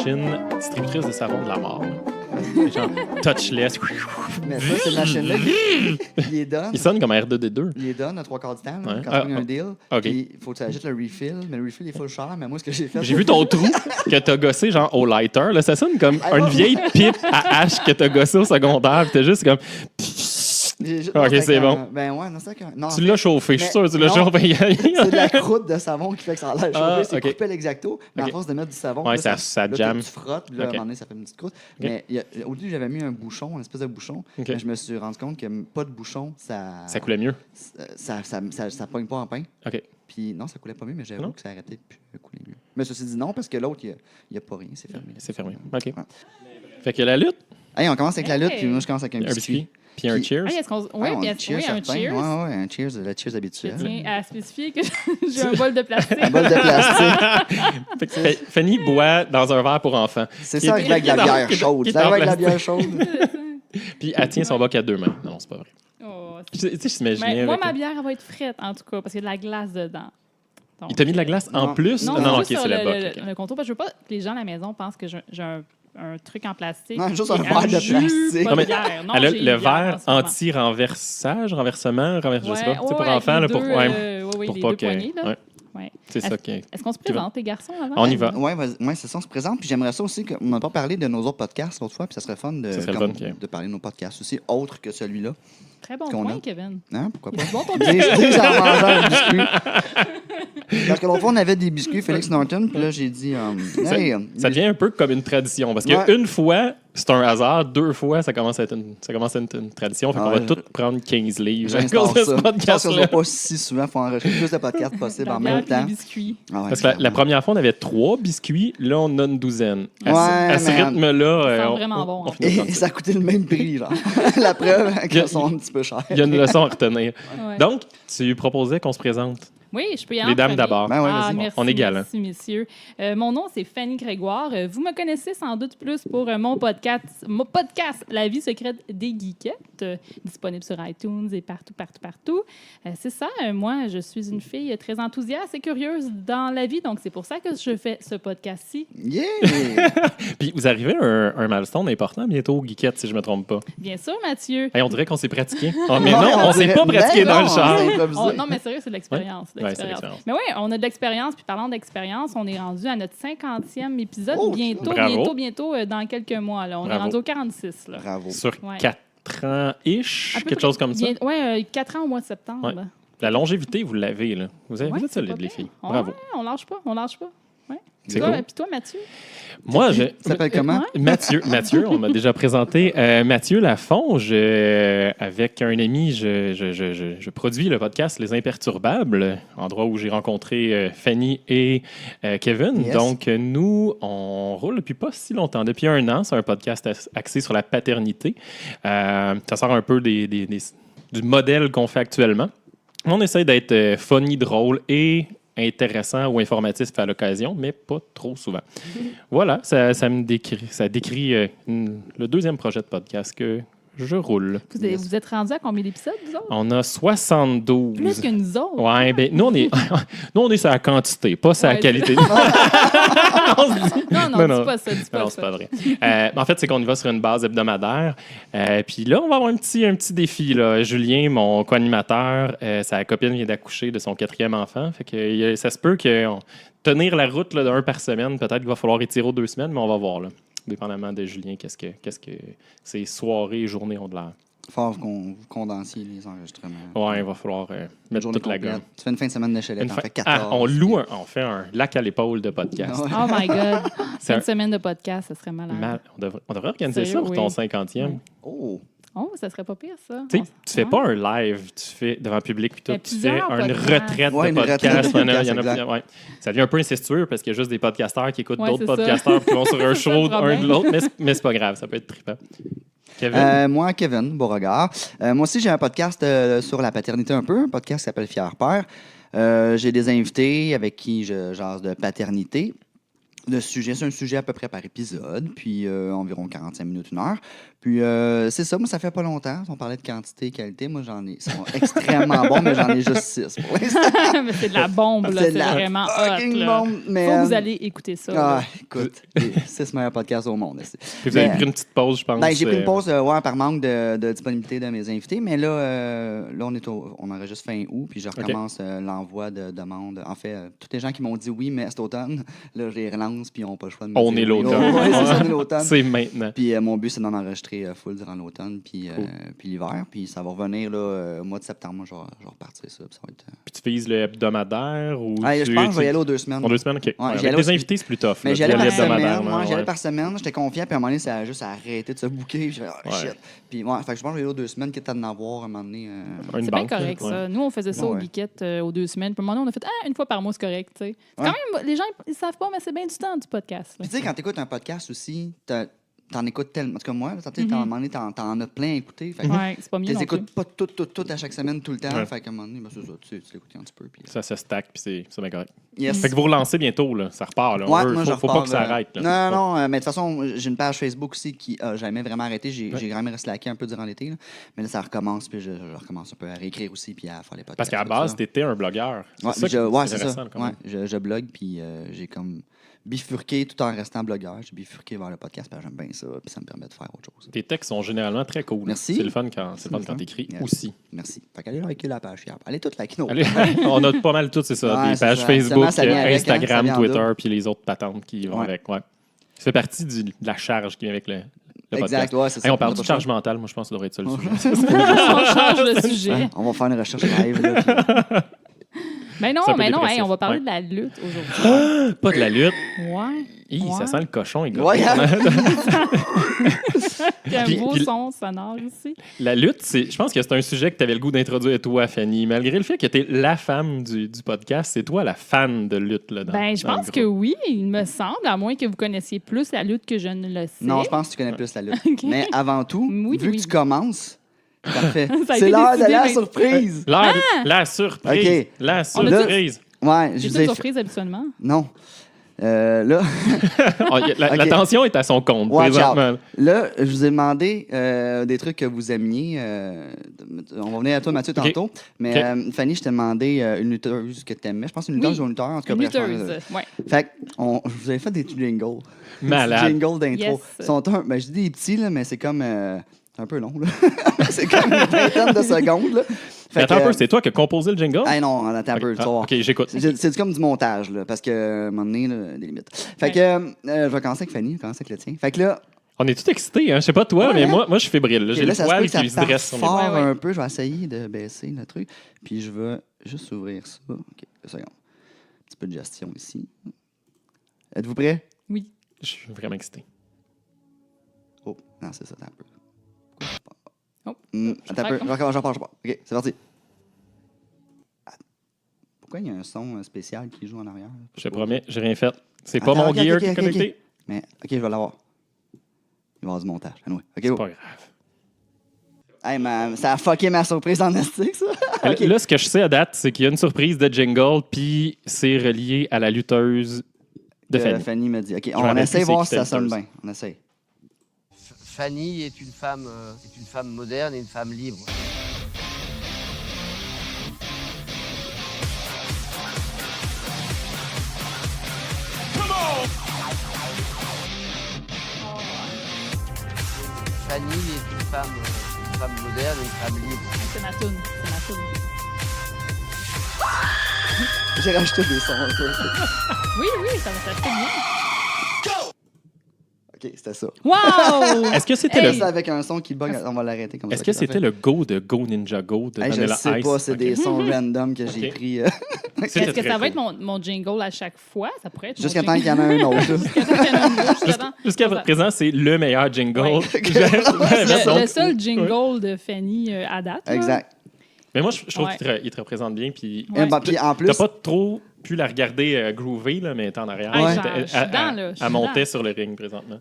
machine distributrice de savon de la mort. Genre touchless. Mais ça, cette machine-là, il est donne. Il sonne comme R2D2. Il est donne à 3/4 du temps, là, Ouais. quand tu as un deal. OK. Puis il faut que tu achètes le refill, mais le refill est full cher. Mais moi, ce que j'ai fait... J'ai vu ton trou que t'as gossé genre au lighter. Là, ça sonne comme une vieille pipe à hache que t'as gossé au secondaire. Puis t'es juste comme... OK, c'est bon. Ben ouais, non, c'est que... Non, Tu l'as chauffé, je suis sûr que tu l'as non, chauffé. c'est de la croûte de savon qui fait que ça a l'air chauffé. C'est OK. coupé à l'exacto, mais à OK. force de mettre du savon, Ouais, là, ça là, jamme. tu frottes, puis là, à un OK. moment donné, ça fait une petite croûte. Mais au début, j'avais mis un bouchon, une espèce de bouchon, OK. mais je me suis rendu compte que pas de bouchon, ça coulait mieux. ça pogne pas en pain. OK. Puis non, ça coulait pas mieux, mais j'avoue Non? que ça arrêtait de couler mieux. Mais ceci dit non, parce que l'autre, il n'y a pas rien, c'est fermé. C'est fermé. OK. Ouais. Fait que la lutte, Hey, on commence avec la lutte, Hey. puis moi, je commence avec un un biscuit. biscuit, puis un Puis- cheers. Ah, est-ce qu'on... Oui, Ah, bien un sûr, oui, un certain. cheers. Ouais, un cheers, la cheers Je habituelle. tiens à spécifier que j'ai un bol de plastique. Un bol de plastique. Fait que Fanny boit dans un verre pour enfants. C'est Qui ça, est- avec la qui est bière en- chaude. qui est C'est avec en la bière plastique. chaude. Puis elle tient son boc à deux mains. Non, c'est pas vrai. Oh, Tu sais, je t'imaginais. mais moi, avec- ma bière, elle va être frette, en tout cas, parce qu'il y a de la glace dedans. Donc, Il t'a mis de la glace en Non. plus? Non, ok, juste sur c'est le boc. le contour, parce que je veux pas que les gens à la maison pensent que j'ai un truc en plastique. Non, juste et un verre de jus, plastique. pas Non, de mais bière. Non, Elle a j'ai le une bière verre en ce moment. renversement, je sais pas. Tu sais, pour avec enfants, les là, pour, deux, pour les pas deux que. poignées, là. Ouais, Ouais. c'est ça qui. Est-ce qu'on se présente, les garçons, avant? On y va. Oui, c'est ça, on se présente. Puis j'aimerais ça aussi, on n'a pas parlé de nos autres podcasts l'autre fois, puis ça serait fun Ça serait le comme, fun, ok. de parler de nos podcasts aussi, autres que celui-là. Très bon qu'on point, a. Kevin. Hein? Pourquoi pas? C'est bon ton Dis en mangeant un biscuit. Parce que l'autre fois, on avait des biscuits Félix Norton, puis là, j'ai dit... hey, Ça devient un peu comme une tradition. Parce Ouais. qu'une fois, c'est un hasard. Deux fois, ça commence à être une tradition. Fait qu'on Ah, va tous prendre 15 livres à j'instaure cause de ça. ce Je pense que ça ne podcast-là. va pas si souvent. Il faut enregistrer le plus de podcasts possible La en bière même puis les temps. biscuits. Ah ouais, Parce que la clairement. première fois, on avait 3 biscuits. Là, on a une douzaine. À Ouais, ce mais- rythme-là, Ça sent on- vraiment bon, en finit Et par ça. ça a coûté le même prix, genre. La preuve Il y a- qu'elles sont un petit peu chères. Il y a une leçon à retenir. Ouais. Donc, tu proposais qu'on se présente. Oui, je peux y aller. Les en dames premier. d'abord. Ben ouais, Ah, vas-y. merci, On est galant. merci, messieurs. Mon nom, c'est Fanny Grégoire. Vous me connaissez sans doute plus pour mon podcast La vie secrète des geekettes, disponible sur iTunes et partout. C'est ça, moi, je suis une fille très enthousiaste et curieuse dans la vie, donc c'est pour ça que je fais ce podcast-ci. Yeah! Puis vous arrivez à un milestone important bientôt au Geekette, si je me trompe pas. Bien sûr, Mathieu. Hey, on dirait qu'on s'est pratiqué. Oh, mais non, on s'est dirait- pas pratiqué Ben dans non, le char. on s'est improvisé. Non, mais sérieux, c'est de l'expérience. de Ouais, c'est l'expérience. l'expérience. Mais oui, on a de l'expérience. Puis parlant d'expérience, on est rendu à notre 50e épisode. Oh, bravo. Bientôt, dans quelques mois. Là. On est Bravo. rendu au 46. Là. Bravo. Sur Ouais. 4 ans-ish, À peu quelque près. chose comme ça. Oui, 4 ans au mois de septembre. Ouais. La longévité, vous l'avez, là. Vous êtes Ouais, solides, c'est pas les pire. filles. Ouais, Bravo. on lâche pas. Ouais. C'est Toi, cool. Puis toi, Mathieu? Moi, je... Ça s'appelle comment? Ouais. Mathieu, on m'a déjà présenté. Mathieu Lafonge, avec un ami, je produis le podcast Les Imperturbables, endroit où j'ai rencontré Fanny et Kevin. Yes. Donc, nous, on roule depuis pas si longtemps, depuis 1 an. C'est un podcast axé sur la paternité. Ça sort un peu du modèle qu'on fait actuellement. On essaie d'être funny, drôle et intéressant ou informatif à l'occasion, mais pas trop souvent. Voilà, ça décrit le deuxième projet de podcast que je roule. Vous êtes rendu à combien d'épisodes, vous autres? On a 72. Plus que nous autres. Ouais, ben nous on est sur la quantité, pas sur la Ouais, qualité. On se dit- Non, dis pas ça, dis pas non, ça. c'est pas vrai. En fait, c'est qu'on y va sur une base hebdomadaire. Puis là, on va avoir un petit défi. Là. Julien, mon co-animateur, sa copine vient d'accoucher de son 4e enfant. Fait que ça se peut que tenir la route là, d'un par semaine, peut-être qu'il va falloir étirer aux 2 semaines, mais on va voir. Là. Dépendamment de Julien, qu'est-ce que ces soirées et journées ont de l'air. Faut qu'on vous condensiez les enregistrements. Ouais, il va falloir Une mettre journée toute la complète. gomme. Tu fais une fin de semaine d'échelette, t'en fais 14. On fait un lac à l'épaule de podcast. Ouais. Oh my God. C'est Une semaine de podcast, ça serait malade. On devrait organiser Sérieux, ça pour ton oui. 50e. Ouais. Oh! Oh, ça serait pas pire, ça. Tu sais, tu fais pas un live, tu fais devant public puis tout, Il y a tu fais plusieurs une podcasts. retraite Ouais, de une retraite de podcast. Il y en a podcast, plusieurs, ouais. Ça devient un peu incestueux parce qu'il y a juste des podcasteurs qui écoutent Ouais, d'autres c'est ça. podcasteurs qui vont sur un C'est ça, show le un problème. de l'autre, mais c'est pas grave, ça peut être trippant. Kevin? Moi, Kevin Beauregard. Moi aussi, j'ai un podcast sur la paternité un peu, un podcast qui s'appelle Fier Père. J'ai des invités avec qui je jase de paternité. de sujets. C'est un sujet à peu près par épisode, puis environ 45 minutes, 1 heure. Puis c'est ça, moi, ça fait pas longtemps. On parlait de quantité et qualité. Moi, ils sont extrêmement bons, mais j'en ai juste 6 pour l'instant. Mais c'est de la bombe, là. C'est de la vraiment fucking hot, là. bombe. Mais, Faut que vous allez écouter ça. là. Écoute, les 6 meilleurs podcasts au monde. Puis vous avez pris une petite pause, je pense. Ben, j'ai pris une pause par manque de disponibilité de mes invités, mais là on enregistre fin août, puis je recommence l'envoi de demandes. En fait, tous les gens qui m'ont dit oui, mais cet automne, là, je les relance, puis ils n'ont pas le choix de me On dire est oui. l'automne. Ouais, c'est ça, on est l'automne. C'est maintenant. Puis mon but, c'est d'en enregistrer full durant l'automne, puis l'hiver, puis ça va revenir là, au mois de septembre. Moi, je vais repartir ça, puis ça va être... Puis tu vises le hebdomadaire ou je pense que je vais y aller aux 2 semaines. En 2 semaines, OK. Ouais, Ouais, j'y avec allais des invités, c'est plus tough. Mais là, j'y allais d'y par aller hebdomadaire, semaine. là, Moi, j'y allais ouais. par semaine. J'étais confiant, puis à un moment donné, ça a juste arrêté de se booker. Puis je fais, shit. Puis, fait que je pense que je vais y aller aux 2 semaines, quitte à en avoir à un moment donné. Une C'est bien banque, correct, là, ça. Nous, on faisait ça aux biquettes aux 2 semaines. Puis à un moment donné, on a fait une fois par mois, c'est correct. Tu sais. C'est quand même, les gens, ils savent pas, mais c'est bien du temps du podcast. là. Puis tu sais, quand tu écoutes un podcast aussi, t'en écoutes tellement. En tout cas, moi, t'en as plein à écouter. Fait que Ouais, c'est pas mieux. tu les non plus. écoutes pas toutes à chaque semaine, tout le temps. Ouais. Fait qu'à un moment donné, c'est ça, tu l'écoutes un petit peu. Puis... Ça se stack, puis c'est bien correct. Yes. Fait que vous relancez bientôt, là. Ça repart, là. Ouais, moi, je faut pas repars, que ça arrête. Là. Non, mais de toute façon, j'ai une page Facebook aussi qui a jamais vraiment arrêté. J'ai quand même slacké un peu durant l'été. Là. Mais là, ça recommence, puis je recommence un peu à réécrire aussi, puis à faire les podcasts. Parce qu'à la base, t'étais un blogueur. Ouais, C'est ça c'est ça. intéressant, quand même. Ouais, je blogue, puis j'ai comme bifurqué tout en restant blogueur. J'ai bifurqué vers le podcast, parce que j'aime bien ça, puis ça me permet de faire autre chose. Tes textes sont généralement très cool. Merci. C'est le fun quand t'écris Yes. aussi. Merci. Fait qu'allez liker la page. Allez toute la kino. Allez, on a pas mal tout, c'est ça. Ouais, des c'est pages ça. Facebook, Absolument, ça vient avec, ça Instagram, vient en Twitter, double. puis les autres patentes qui vont Ouais. avec. Ouais. Ça fait partie de la charge qui vient avec le Exact, podcast. ouais, c'est ça. Hey, on parle a de pas charge le choix. mentale. Moi, je pense que ça devrait être ça le sujet. On change de sujet. Ouais, on va faire une recherche live. Là, puis- Mais non, C'est un peu dépressif. on va parler Ouais. de la lutte aujourd'hui. Pas de la lutte. Ouais. Hi, Ouais. Ça sent le cochon, les gars. Ouais, hein? Il y a un Puis- beau puis- son sonore ici. La lutte, je pense que c'est un sujet que tu avais le goût d'introduire toi, Fanny. Malgré le fait que tu es la femme du podcast, c'est toi la fan de lutte. Là, Je dans le pense que groupe. oui, il me semble, à moins que vous connaissiez plus la lutte que je ne le sais. Non, je pense que tu connais plus la lutte. Ok. Mais avant tout, Oui, vu oui. que tu commences, parfait. Ça a C'est été l'heure de décidé, la mais- surprise. La surprise. OK. La On a surprise. Ouais, je C'est vous une ai fait... surprise habituellement. Non. Là, Oh, la OK. tension est à son compte, Watch présentement. là, je vous ai demandé des trucs que vous aimiez. On va venir à toi, Mathieu, OK. tantôt. Mais Fanny, je t'ai demandé une lutteuse que tu aimais. Je pense une lutteuse ou un lutteur. En tout cas, Une bref, lutteuse. Ouais. Fait que, je vous avais fait des jingles. Malade. Des jingles d'intro. Yes. Je dis des petits, là, mais c'est comme... un peu long, là. C'est comme une vingtaine de secondes, là. Mais attends un peu, c'est toi qui as composé le jingle? Ah non, attends un peu, tu vas voir. OK, j'écoute. C'est comme du montage, là, parce que, à un moment donné, là, des limites. Fait que, je vais commencer avec Fanny, je vais commencer avec le tien. Fait que là, On est tous excités, hein? Je sais pas toi, Ouais, mais hein? moi, je suis fébrile. là. J'ai là, le ça se peut poil que ça qui se parte dresse sur mes fort Ouais, ouais. un peu. Je vais essayer de baisser le truc. Puis je vais juste ouvrir ça. OK, 2 secondes. Un petit peu de gestion ici. Êtes-vous prêts? Oui. Je suis vraiment excité. Oh, non, c'est ça, attends un peu. Oh, Attends un peu, j'en parle. OK, c'est parti. Ah, pourquoi il y a un son spécial qui joue en arrière? Je te promets, j'ai rien fait. C'est pas Attends, mon OK, gear OK, qui est OK, connecté. Mais, OK, je vais l'avoir. Il va y avoir du montage. Anyway. OK, C'est go. pas grave. Hey, ça a fucké ma surprise en estique, ça. OK. Là, ce que je sais à date, c'est qu'il y a une surprise de jingle, puis c'est relié à la lutteuse de Fanny. Fanny me dit. OK, me on rappelle essaie de plus voir c'est si qui ça sonne ta bien. On essaie. Fanny est une femme moderne et une femme libre. Fanny est une femme moderne et une femme libre. C'est ma toune. C'est ma toune. J'ai rajouté des sons un peu. Oui, ça fait bien. OK, c'était ça. Wow! Est-ce que c'était Hey! Ça avec un son qui bug, on va l'arrêter comme ça. Est-ce que c'était le Go de Go Ninja Go de Hey, je Vanilla sais Ice? pas, c'est Ok. des sons random que j'ai Ok. pris. C'était Est-ce que très ça va être cool. mon jingle à chaque fois? Ça pourrait être Jusqu'à mon temps qu'il y en a un autre. Jusqu'à temps qu'il y en a un autre. Jusqu'à temps- Jusqu'à présent, c'est le meilleur jingle. Ouais. Donc, Le seul jingle de Fanny à date. là. Exact. Mais moi, je trouve Ouais. qu'il te représente bien. Puis Ouais. Puis en plus, t'as pas trop pu la regarder groover, là, mais elle est en arrière. Ouais, elle je suis dedans, là. Je suis elle montait dedans. sur le ring présentement.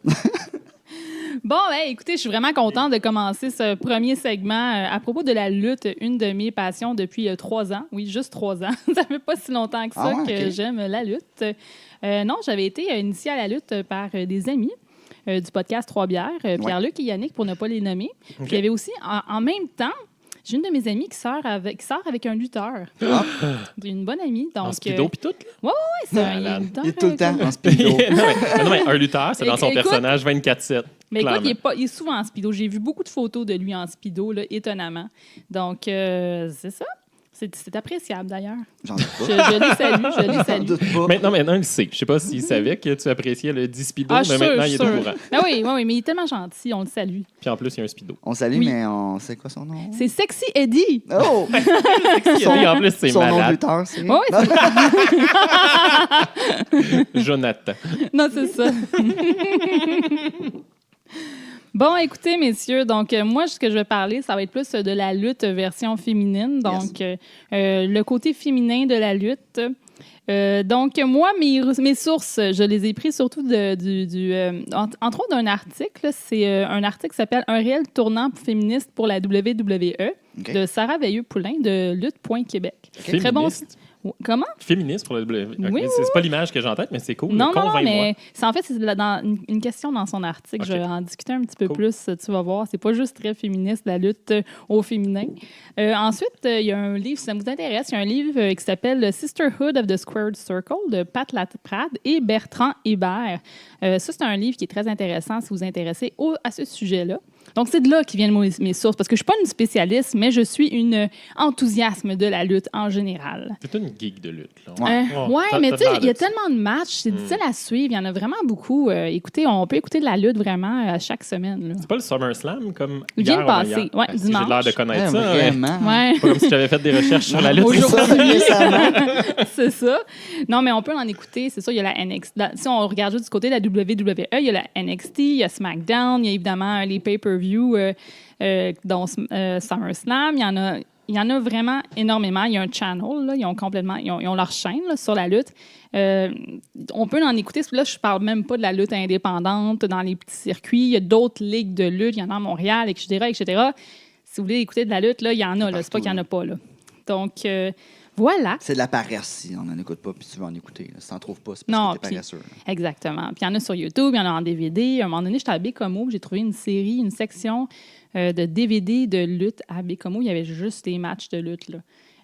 Bon, écoutez, je suis vraiment contente de commencer ce premier segment à propos de la lutte, une de mes passions depuis 3 ans. Oui, juste 3 ans. Ça fait pas si longtemps que ça que j'aime la lutte. Non, j'avais été initiée à la lutte par des amis du podcast Trois Bières, Pierre-Luc et Yannick, pour ne pas les nommer. Puis il y avait aussi, en même temps, j'ai une de mes amies qui sort avec un lutteur. Une bonne amie. Donc, en speedo pis tout? Oui, c'est un lutteur. Il est tout le temps en speedo. non, mais un lutteur, c'est dans son personnage 24/7. Mais écoute, il est souvent en speedo. J'ai vu beaucoup de photos de lui en speedo, là, étonnamment. Donc, c'est ça. C'est appréciable, d'ailleurs. J'en doute pas. Je les salue. J'en doute pas. Maintenant, il sait. Je sais pas s'il savait que tu appréciais le 10 speedo, mais sûr, maintenant, il est au courant. Ben oui, mais il est tellement gentil, on le salue. Puis en plus, il y a un speedo. On salue, Oui. mais on sait quoi son nom? C'est Sexy Eddie. Oh! En plus, c'est Son nom de malade. lutteur, c'est... Oui, Jonathan. non, c'est ça. Bon, écoutez, messieurs, donc moi, ce que je vais parler, ça va être plus de la lutte version féminine, donc le côté féminin de la lutte. Donc, moi, mes sources, je les ai prises surtout entre autres d'un article. C'est un article qui s'appelle « Un réel tournant féministe pour la WWE de Sarah Veilleux-Poulain de Lutte.Québec. Très bon. Comment? Féministe pour le WWE. Oui, c'est pas l'image que j'ai en tête, mais c'est cool. Non, Convainc-moi. mais en fait, c'est une question dans son article. Okay. Je vais en discuter un petit peu Cool. plus, tu vas voir. C'est pas juste très féministe, la lutte au féminin. Ensuite, il y a un livre, si ça vous intéresse, il y a un livre qui s'appelle Sisterhood of the Squared Circle de Pat Laprade et Bertrand Hébert. Ça, c'est un livre qui est très intéressant si vous vous intéressez à ce sujet-là. Donc, c'est de là qui viennent mes sources, parce que je ne suis pas une spécialiste, mais je suis une enthousiasme de la lutte en général. C'est une geek de lutte. Là. Mais tu sais, il y a tellement de matchs, c'est difficile à suivre, il y en a vraiment beaucoup. Écoutez, on peut écouter de la lutte vraiment à chaque semaine. Là. C'est pas le SummerSlam comme Il vient de hier ou passer, hier? ouais, J'ai dimanche. l'air de connaître ça. Vraiment. Ouais. Pas comme si j'avais fait des recherches sur la lutte. Aujourd'hui, récemment. c'est ça. Non, mais on peut en écouter, c'est ça. Il y a la NXT. Si on regarde juste du côté de la WWE, il y a la NXT, il y a SmackDown, il y a évidemment les pay-per-view, dont SummerSlam. Il y en a vraiment énormément. Il y a un channel, là, ils ont leur chaîne là, sur la lutte. On peut en écouter. Là, je ne parle même pas de la lutte indépendante dans les petits circuits. Il y a d'autres ligues de lutte. Il y en a à Montréal, etc. Si vous voulez écouter de la lutte, là, il y en a. Là. C'est pas qu'il n'y en a pas. Là. Donc, voilà. C'est de la paresse si on n'en écoute pas puis tu veux en écouter. Là. Si tu n'en trouves pas, c'est parce que tu es paresseux. Là. Exactement. Puis il y en a sur YouTube, il y en a en DVD. À un moment donné, j'étais à Bécomo, j'ai trouvé une section de DVD de lutte à Bécomo. Il y avait juste des matchs de lutte, là.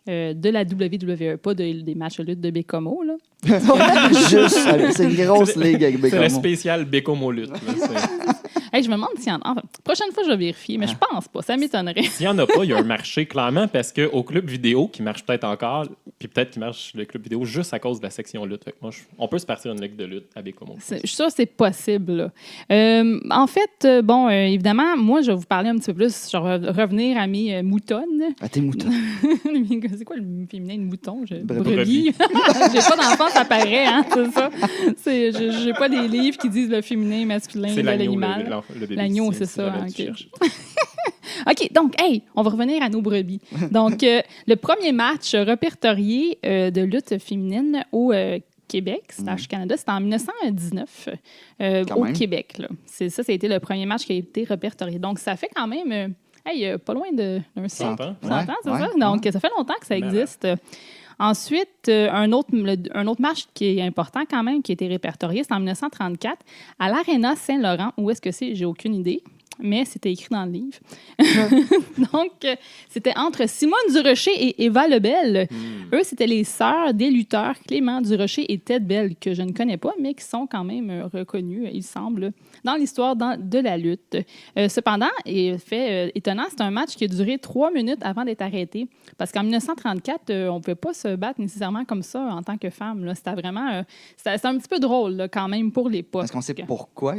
De la WWE, pas des matchs de lutte de Bécomo, là. Juste, c'est une grosse ligue avec C'est le Bécomo. spécial Bécomo lutte. Hey, je me demande s'il y en a. Enfin, prochaine fois, je vais vérifier, mais je pense pas. Ça m'étonnerait. S'il n'y en a pas, il y a un marché, clairement, parce qu'au club vidéo, qui marche peut-être encore, puis peut-être qu'il marche le club vidéo juste à cause de la section lutte. Fait que moi, on peut se partir une ligue de lutte à Bécomo. Je suis sûre que c'est possible. Là. En fait, évidemment, moi, je vais vous parler un petit peu plus. Je vais revenir à mes moutonnes. À tes moutons. C'est quoi le féminin de mouton? Brebis. J'ai pas d'enfant, ça paraît, hein, c'est ça. J'ai pas des livres qui disent le féminin, masculin, C'est de l'agneau, l'animal. le bébé. L'agneau, c'est ça. là, OK. tu cherches. OK, donc, on va revenir à nos brebis. Donc, le premier match répertorié de lutte féminine au Québec, Canada, c'était en 1919 au même. Québec. Là. Ça a été le premier match qui a été répertorié. Donc, ça fait quand même, pas loin d'un siècle. 100 ans. 100 ans, c'est Ouais, ça? ouais. Donc, ça fait longtemps que ça existe. Ensuite, un autre match qui est important quand même, qui a été répertorié, c'est en 1934, à l'Arena Saint-Laurent. Où est-ce que c'est? J'ai aucune idée. Mais c'était écrit dans le livre. Donc, c'était entre Simone Durocher et Eva Lebel. Eux, c'était les sœurs des lutteurs Clément Durocher et Ted Bell, que je ne connais pas, mais qui sont quand même reconnus, il semble, dans l'histoire de la lutte. Cependant, fait étonnant, c'est un match qui a duré 3 minutes avant d'être arrêté. Parce qu'en 1934, on ne pouvait pas se battre nécessairement comme ça en tant que femme. Là. C'était vraiment... c'était un petit peu drôle, là, quand même, pour l'époque. Est-ce qu'on sait pourquoi?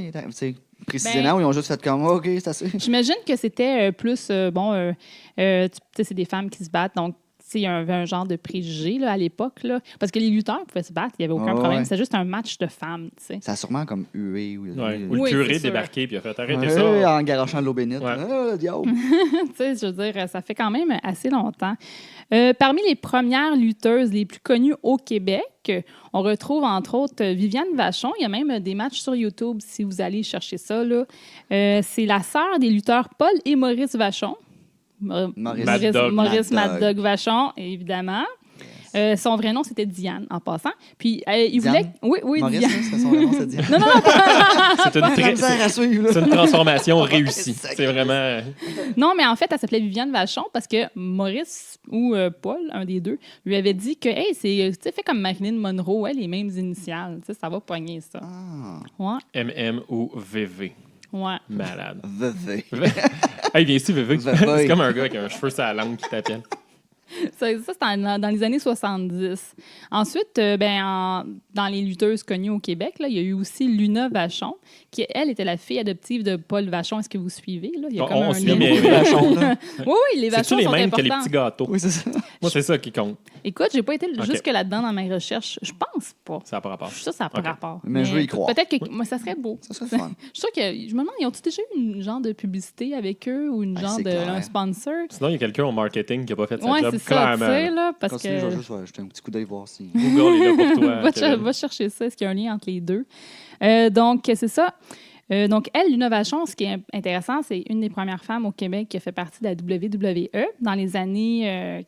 Précisément, ou ils ont juste fait comme OK, c'est assez. J'imagine que c'était plus, c'est des femmes qui se battent, donc il y avait un genre de préjugé là, à l'époque. Là, parce que les lutteurs pouvaient se battre, il n'y avait aucun problème. C'était juste un match de femmes. T'sais. Ça a sûrement comme hué. Ou Oui, le curé c'est sûr. débarqué puis il a fait arrêter ça. En garochant de l'eau bénite. Ouais. Diable. Je veux dire, ça fait quand même assez longtemps. Parmi les premières lutteuses les plus connues au Québec, on retrouve entre autres Viviane Vachon. Il y a même des matchs sur YouTube si vous allez chercher ça. Là. C'est la sœur des lutteurs Paul et Maurice Vachon. Maurice Mad Dog Vachon, évidemment. Son vrai nom, c'était Diane, en passant. Puis, il voulait... Oui, Maurice, Diane. c'est son vrai nom, c'est Diane. Non. C'est une transformation réussie. C'est vraiment... Non, mais en fait, elle s'appelait Viviane Vachon parce que Maurice ou Paul, un des deux, lui avait dit que, hey, c'est fait comme Marilyn Monroe, les mêmes initiales. Ça va pogner, ça. Ah. Ouais. MM ou VV. Ouais. Malade. VV. Hey, viens ici, VV. VV. C'est comme un gars avec un cheveu sur la langue qui t'appelle. Ça c'était dans les années 70. Ensuite, dans les lutteuses connues au Québec, là, il y a eu aussi Luna Vachon, qui, elle, était la fille adoptive de Paul Vachon. Est-ce que vous suivez? Là? Il y a comme On un suit, lien. mais Oui, les Vachons c'est-tu les sont mêmes que les importants. petits gâteaux? Oui, c'est ça. Moi, c'est ça qui compte. Écoute, j'ai pas été Ok. jusque là-dedans dans mes recherches. Je pense pas. Ça n'a pas rapport. Ça n'a pas Ok. rapport. Mais je veux y croire. Peut-être que moi, ça serait beau. Ça serait fun. Je suis sûre que je me demande, ils ont-ils déjà eu une genre de publicité avec eux ou une Ah, genre c'est de clair. un sponsor? Sinon, il y a quelqu'un au marketing qui n'a pas fait sa Oui, job, c'est ça, tu clairement. sais, là, parce Continue, je vais que... juste jeter un petit coup d'œil voir si. Google est là pour toi. va, Kevin. va chercher ça. Est-ce qu'il y a un lien entre les deux? Donc, c'est ça. Donc, elle, Luna Vachon, ce qui est intéressant, c'est une des premières femmes au Québec qui a fait partie de la WWE dans les années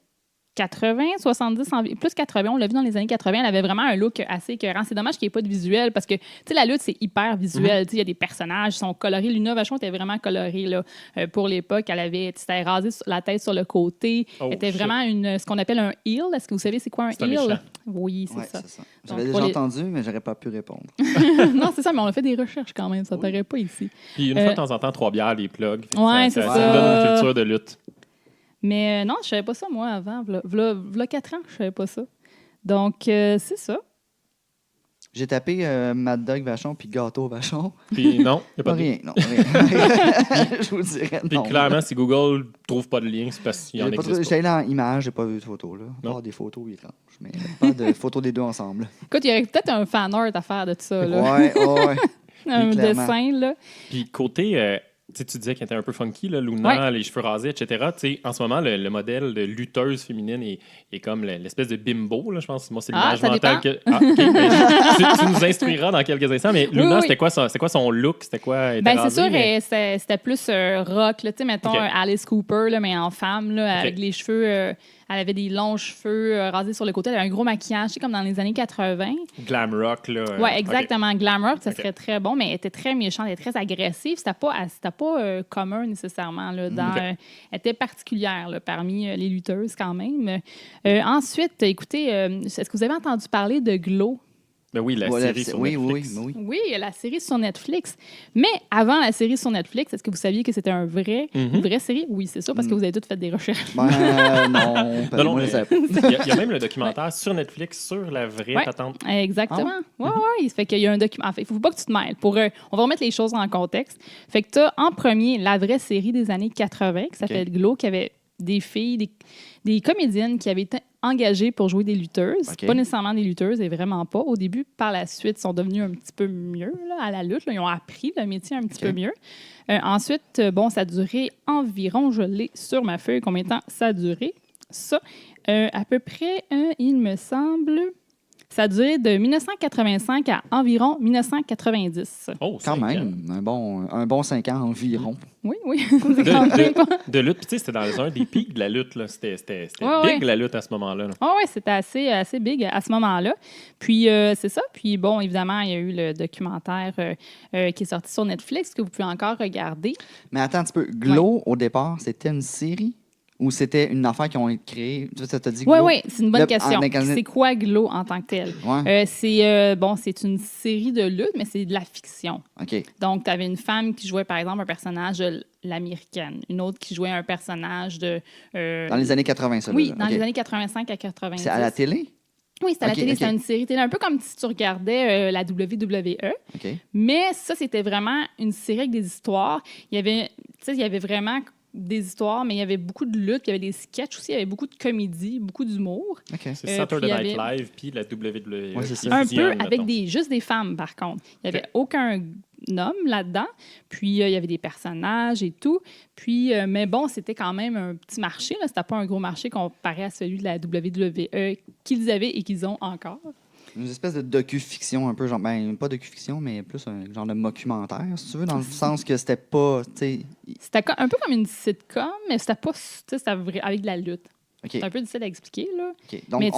80, 70, plus 80. On l'a vu dans les années 80. Elle avait vraiment un look assez écœurant. C'est dommage qu'il n'y ait pas de visuel parce que, tu sais, la lutte, c'est hyper visuel. Tu sais, il y a des personnages qui sont colorés. Luna Vachon était vraiment colorée, là. Pour l'époque, elle s'était rasée la tête sur le côté. Oh, Elle était shit. vraiment ce qu'on appelle un heel. Est-ce que vous savez c'est quoi un C'est un heel? méchant. Oui, c'est Ouais, ça. c'est ça. J'avais Donc, déjà pour les- entendu, mais j'aurais pas pu répondre. Non, c'est ça, mais on a fait des recherches quand même. Ça ne paraît pas ici. Puis une fois de temps en temps, 3 bières, les plugs. Ouais, c'est Ça ça. donne une culture de lutte. Mais non, je savais pas ça, moi, avant. V'là 4 ans, je savais pas ça. Donc, c'est ça. J'ai tapé Mad Dog Vachon puis Gâteau Vachon. Puis non, il n'y a pas de lien. Rien, non, rien. Je vous dirais Puis non. clairement, si Google ne trouve pas de lien, c'est parce qu'il y en existe J'étais allé dans Images, j'ai pas vu de photos. Là. Non. Pas des photos étranges, mais pas de photos des deux ensemble. Écoute, il y aurait peut-être un fan art à faire de ça, là. Ouais. Un Oui, clairement. dessin, là. Puis côté, tu disais qu'elle était un peu funky, là, Luna, Ouais. les cheveux rasés, etc. Tu sais, en ce moment, le modèle de lutteuse féminine est comme l'espèce de bimbo, là, je pense. Moi, c'est Ah, l'image ça mentale dépend. que... Ah, OK, ben, tu nous instruiras dans quelques instants, mais Luna, oui. c'était quoi son look? C'était quoi? Elle était Ben, c'est rasée, sûr, mais- c'était plus rock, là. Tu sais, mettons Ok. Alice Cooper, là, mais en femme, là, avec les cheveux. Elle avait des longs cheveux rasés sur le côté. Elle avait un gros maquillage, tu sais, comme dans les années 80. Glam rock, là. Oui, OK. exactement. Glam rock, ça Ok. serait très bon, mais elle était très méchante, elle était très agressive. C'était pas commun nécessairement. Là, elle était particulière là, parmi les lutteuses quand même. Ensuite, écoutez, est-ce que vous avez entendu parler de Glow? Ben oui, la série sur Netflix. Oui. Oui, la série sur Netflix. Mais avant la série sur Netflix, est-ce que vous saviez que c'était une vraie série? Oui, c'est ça, parce que vous avez toutes fait des recherches. Ben, non, Non, moi, mais- je savais pas. Il y a même le documentaire sur Netflix sur la vraie Ouais. patente. Exactement. Oui, oui. Fait qu'il y a un document. En fait, il ne faut pas que tu te mêles. On va remettre les choses en contexte. Fait que tu as en premier la vraie série des années 80 qui s'appelle Glow, qui avait des filles, des comédiennes qui avaient été engagées pour jouer des lutteuses. OK. Pas nécessairement des lutteuses, et vraiment pas. Au début, par la suite, sont devenues un petit peu mieux là, à la lutte. Là. Ils ont appris le métier un petit peu mieux. Ensuite, ça a duré environ, je l'ai sur ma feuille, combien de temps ça a duré. Ça, à peu près, il me semble... Ça a duré de 1985 à environ 1990. Oh, Quand 5 ans. même, un bon 5 ans environ. Oui, oui. C'est quand même pas... De lutte, puis tu sais, c'était dans un des pics de la lutte. Là. C'était Ouais, big, ouais. la lutte, à ce moment-là. Là. Oh, oui, c'était assez big à ce moment-là. Puis, c'est ça. Puis, bon, évidemment, il y a eu le documentaire qui est sorti sur Netflix que vous pouvez encore regarder. Mais attends un petit peu. Glow, au départ, c'était une série ou c'était une affaire qu'ils ont créée? Tu t'as dit Glow? Oui, oui, c'est une bonne question. dans- C'est quoi Glow en tant que tel? Ouais. C'est une série de lutte, mais c'est de la fiction. OK. Donc, tu avais une femme qui jouait, par exemple, un personnage de l'américaine, une autre qui jouait un personnage de... Dans les années 80, ça. Oui, là. dans OK. les années 85 à 90. C'est à la télé? Oui, c'était à la OK, télé, OK. c'était une série télé, un peu comme si tu regardais la WWE. OK. Mais ça, c'était vraiment une série avec des histoires. Il y avait vraiment des histoires, mais il y avait beaucoup de luttes, il y avait des sketchs aussi, il y avait beaucoup de comédie, beaucoup d'humour. OK. C'est Saturday puis il Night y avait- Live puis la WWE. Ouais, c'est qui ça. Un fusionnent, peu avec juste des femmes, par contre. Il n'y avait aucun homme là-dedans. Puis, il y avait des personnages et tout. Puis, mais bon, c'était quand même un petit marché. Là. C'était pas un gros marché comparé à celui de la WWE qu'ils avaient et qu'ils ont encore. Une espèce de docu-fiction un peu, genre, ben, pas docu-fiction, mais plus un genre de documentaire, si tu veux, dans le sens que c'était pas, tu sais... C'était un peu comme une sitcom, mais c'était pas, tu sais, c'était avec de la lutte. OK, C'est un peu difficile à expliquer, là. OK. Donc, Mais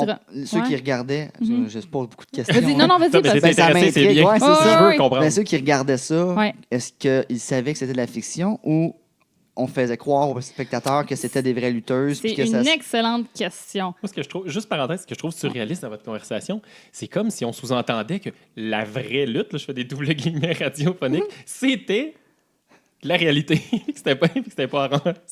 ceux qui ouais. regardaient... Mhm. Je pose beaucoup de questions. Vas-y, non, non, vas-y. Mais vas-y. c'est Ben, ça intéressé, c'est m'intrigue, bien. ouais, c'est Ouais, ça. Je veux ouais. comprendre. Ben, ceux qui regardaient ça, Ouais. est-ce qu'ils savaient que c'était de la fiction ou on faisait croire aux spectateurs que c'était des vraies lutteuses? C'est puis que une ça... excellente question. Moi, ce que je trouve, juste parenthèse, ce que je trouve surréaliste dans votre conversation, c'est comme si on sous-entendait que la vraie lutte, là, je fais des doubles guillemets radiophoniques, c'était la réalité. C'était pas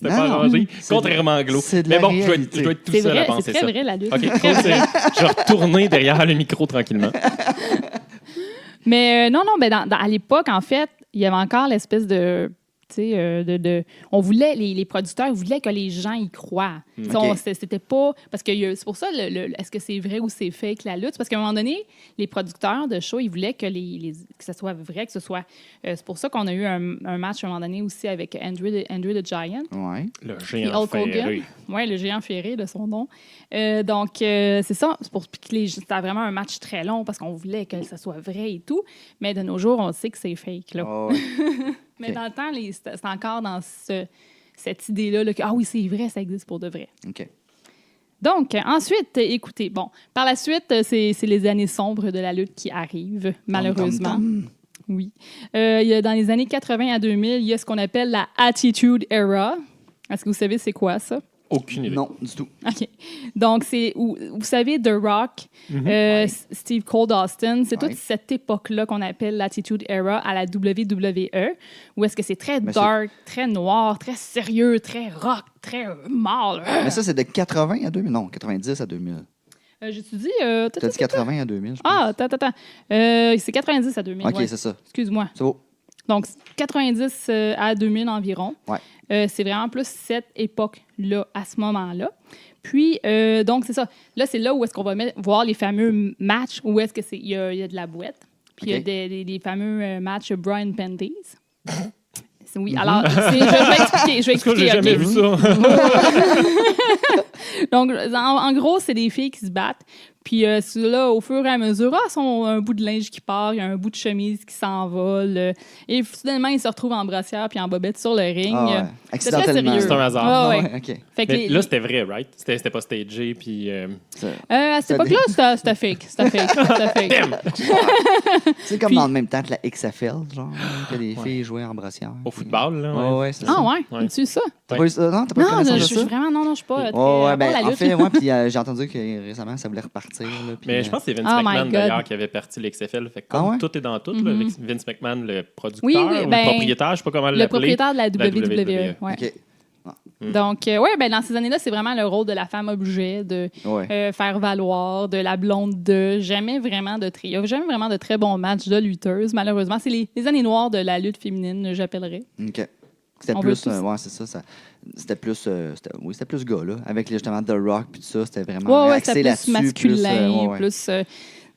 Non, arrangé, c'est contrairement à Glo. c'est de Mais la bon, je réalité. dois être tout C'est seul à vrai, penser c'est très ça. vrai, la lutte. OK, cool, je vais retourner derrière le micro tranquillement. Mais non, ben, à l'époque, en fait, il y avait encore l'espèce de... Tu sais, on voulait, les producteurs voulaient que les gens y croient. Tu sais, OK. C'était pas... Parce que c'est pour ça, est-ce que c'est vrai ou c'est fake, la lutte? Parce qu'à un moment donné, les producteurs de show, ils voulaient que, que ce soit vrai, que ce soit... c'est pour ça qu'on a eu un match à un moment donné aussi avec Andrew the Giant. Ouais. Le Puis géant Hulk Hogan. ferré. Oui, le géant ferré de son nom. Donc, c'est ça. C'est pour que c'était vraiment un match très long parce qu'on voulait que ça soit vrai et tout. Mais de nos jours, on sait que c'est fake. Là. Ah ouais. Mais OK. dans le temps, c'est encore dans cette idée-là là, que, ah oui, c'est vrai, ça existe pour de vrai. OK. Donc, ensuite, écoutez, bon, par la suite, c'est les années sombres de la lutte qui arrivent, malheureusement. Tom, tom, tom. Oui. Il y a, dans les années 80 à 2000, il y a ce qu'on appelle la Attitude Era. Est-ce que vous savez c'est quoi, ça? Aucune idée. Non, du tout. OK. Donc, vous savez, The Rock, Steve Cold Austin, c'est Ouais. toute cette époque-là qu'on appelle l'Attitude Era à la WWE, où est-ce que c'est très Mais dark, très noir, très sérieux, très rock, très mâle. Mais ça, c'est de 80 à 2000. Non, 90 à 2000. J'ai-tu dit... T'as dit 80 à 2000, je pense. Ah, attends. C'est 90 à 2000. OK, ouais. c'est ça. Excuse-moi. C'est beau. Donc, 90 à 2000 environ. Ouais. C'est vraiment plus cette époque-là, à ce moment-là. Puis, donc, c'est ça. Là, c'est là où est-ce qu'on va voir les fameux matchs, où est-ce qu'il y a de la boîte. Puis, il y a OK. des fameux matchs Brian Panties. Oui, alors, je vais expliquer. Je vais Est-ce que j'ai expliquer, jamais OK? vu ça? Donc, en gros, c'est des filles qui se battent. Puis là, au fur et à mesure, ils ont un bout de linge qui part, il y a un bout de chemise qui s'envole. Et soudainement, ils se retrouvent en brassière puis en bobette sur le ring. Ah ouais. C'est très Accidentellement. sérieux. C'est un hasard. Ah, ouais. Ouais, OK. Fait que Mais là, c'était vrai, right? C'était pas stagé, puis... Ça- à cette époque-là, c'était fake. C'était fake. C'était fake. C'est comme Puis- dans le même temps que la XFL, genre, que les filles jouaient en brassière. Au football, là. Ouais, ouais, c'est ça. Ah ouais? Ouais. Tu ça? T'as pas eu ça? Non, t'as pas eu Non, connaissance je de suis ça? vraiment... Non, je suis pas très... Ouais, à ben, part la en lutte. fait, ouais, puis j'ai entendu que récemment, ça voulait repartir. Là, puis, Mais je pense que c'est Vince Oh my McMahon, God. d'ailleurs, qui avait parti l'XFL. Fait que comme Ah ouais? tout est dans tout, Mhm. là, Vince McMahon, le producteur, Oui, ou ben, le propriétaire, je sais pas comment Le l'appeler. propriétaire de la La WWE. Ouais. OK. Donc, ouais, ben, dans ces années-là, c'est vraiment le rôle de la femme objet, de Ouais. faire valoir, de la blonde de. Jamais vraiment de il y a jamais vraiment de très bons matchs de lutteuses, malheureusement. C'est les années noires de la lutte féminine, j'appellerais. OK. C'était On plus, veut tous- ouais, c'est ça. C'était plus, c'était plus gars, là. Avec justement The Rock, puis tout ça, c'était vraiment Ouais, axé c'était plus là-dessus. masculin, ouais, ouais. plus.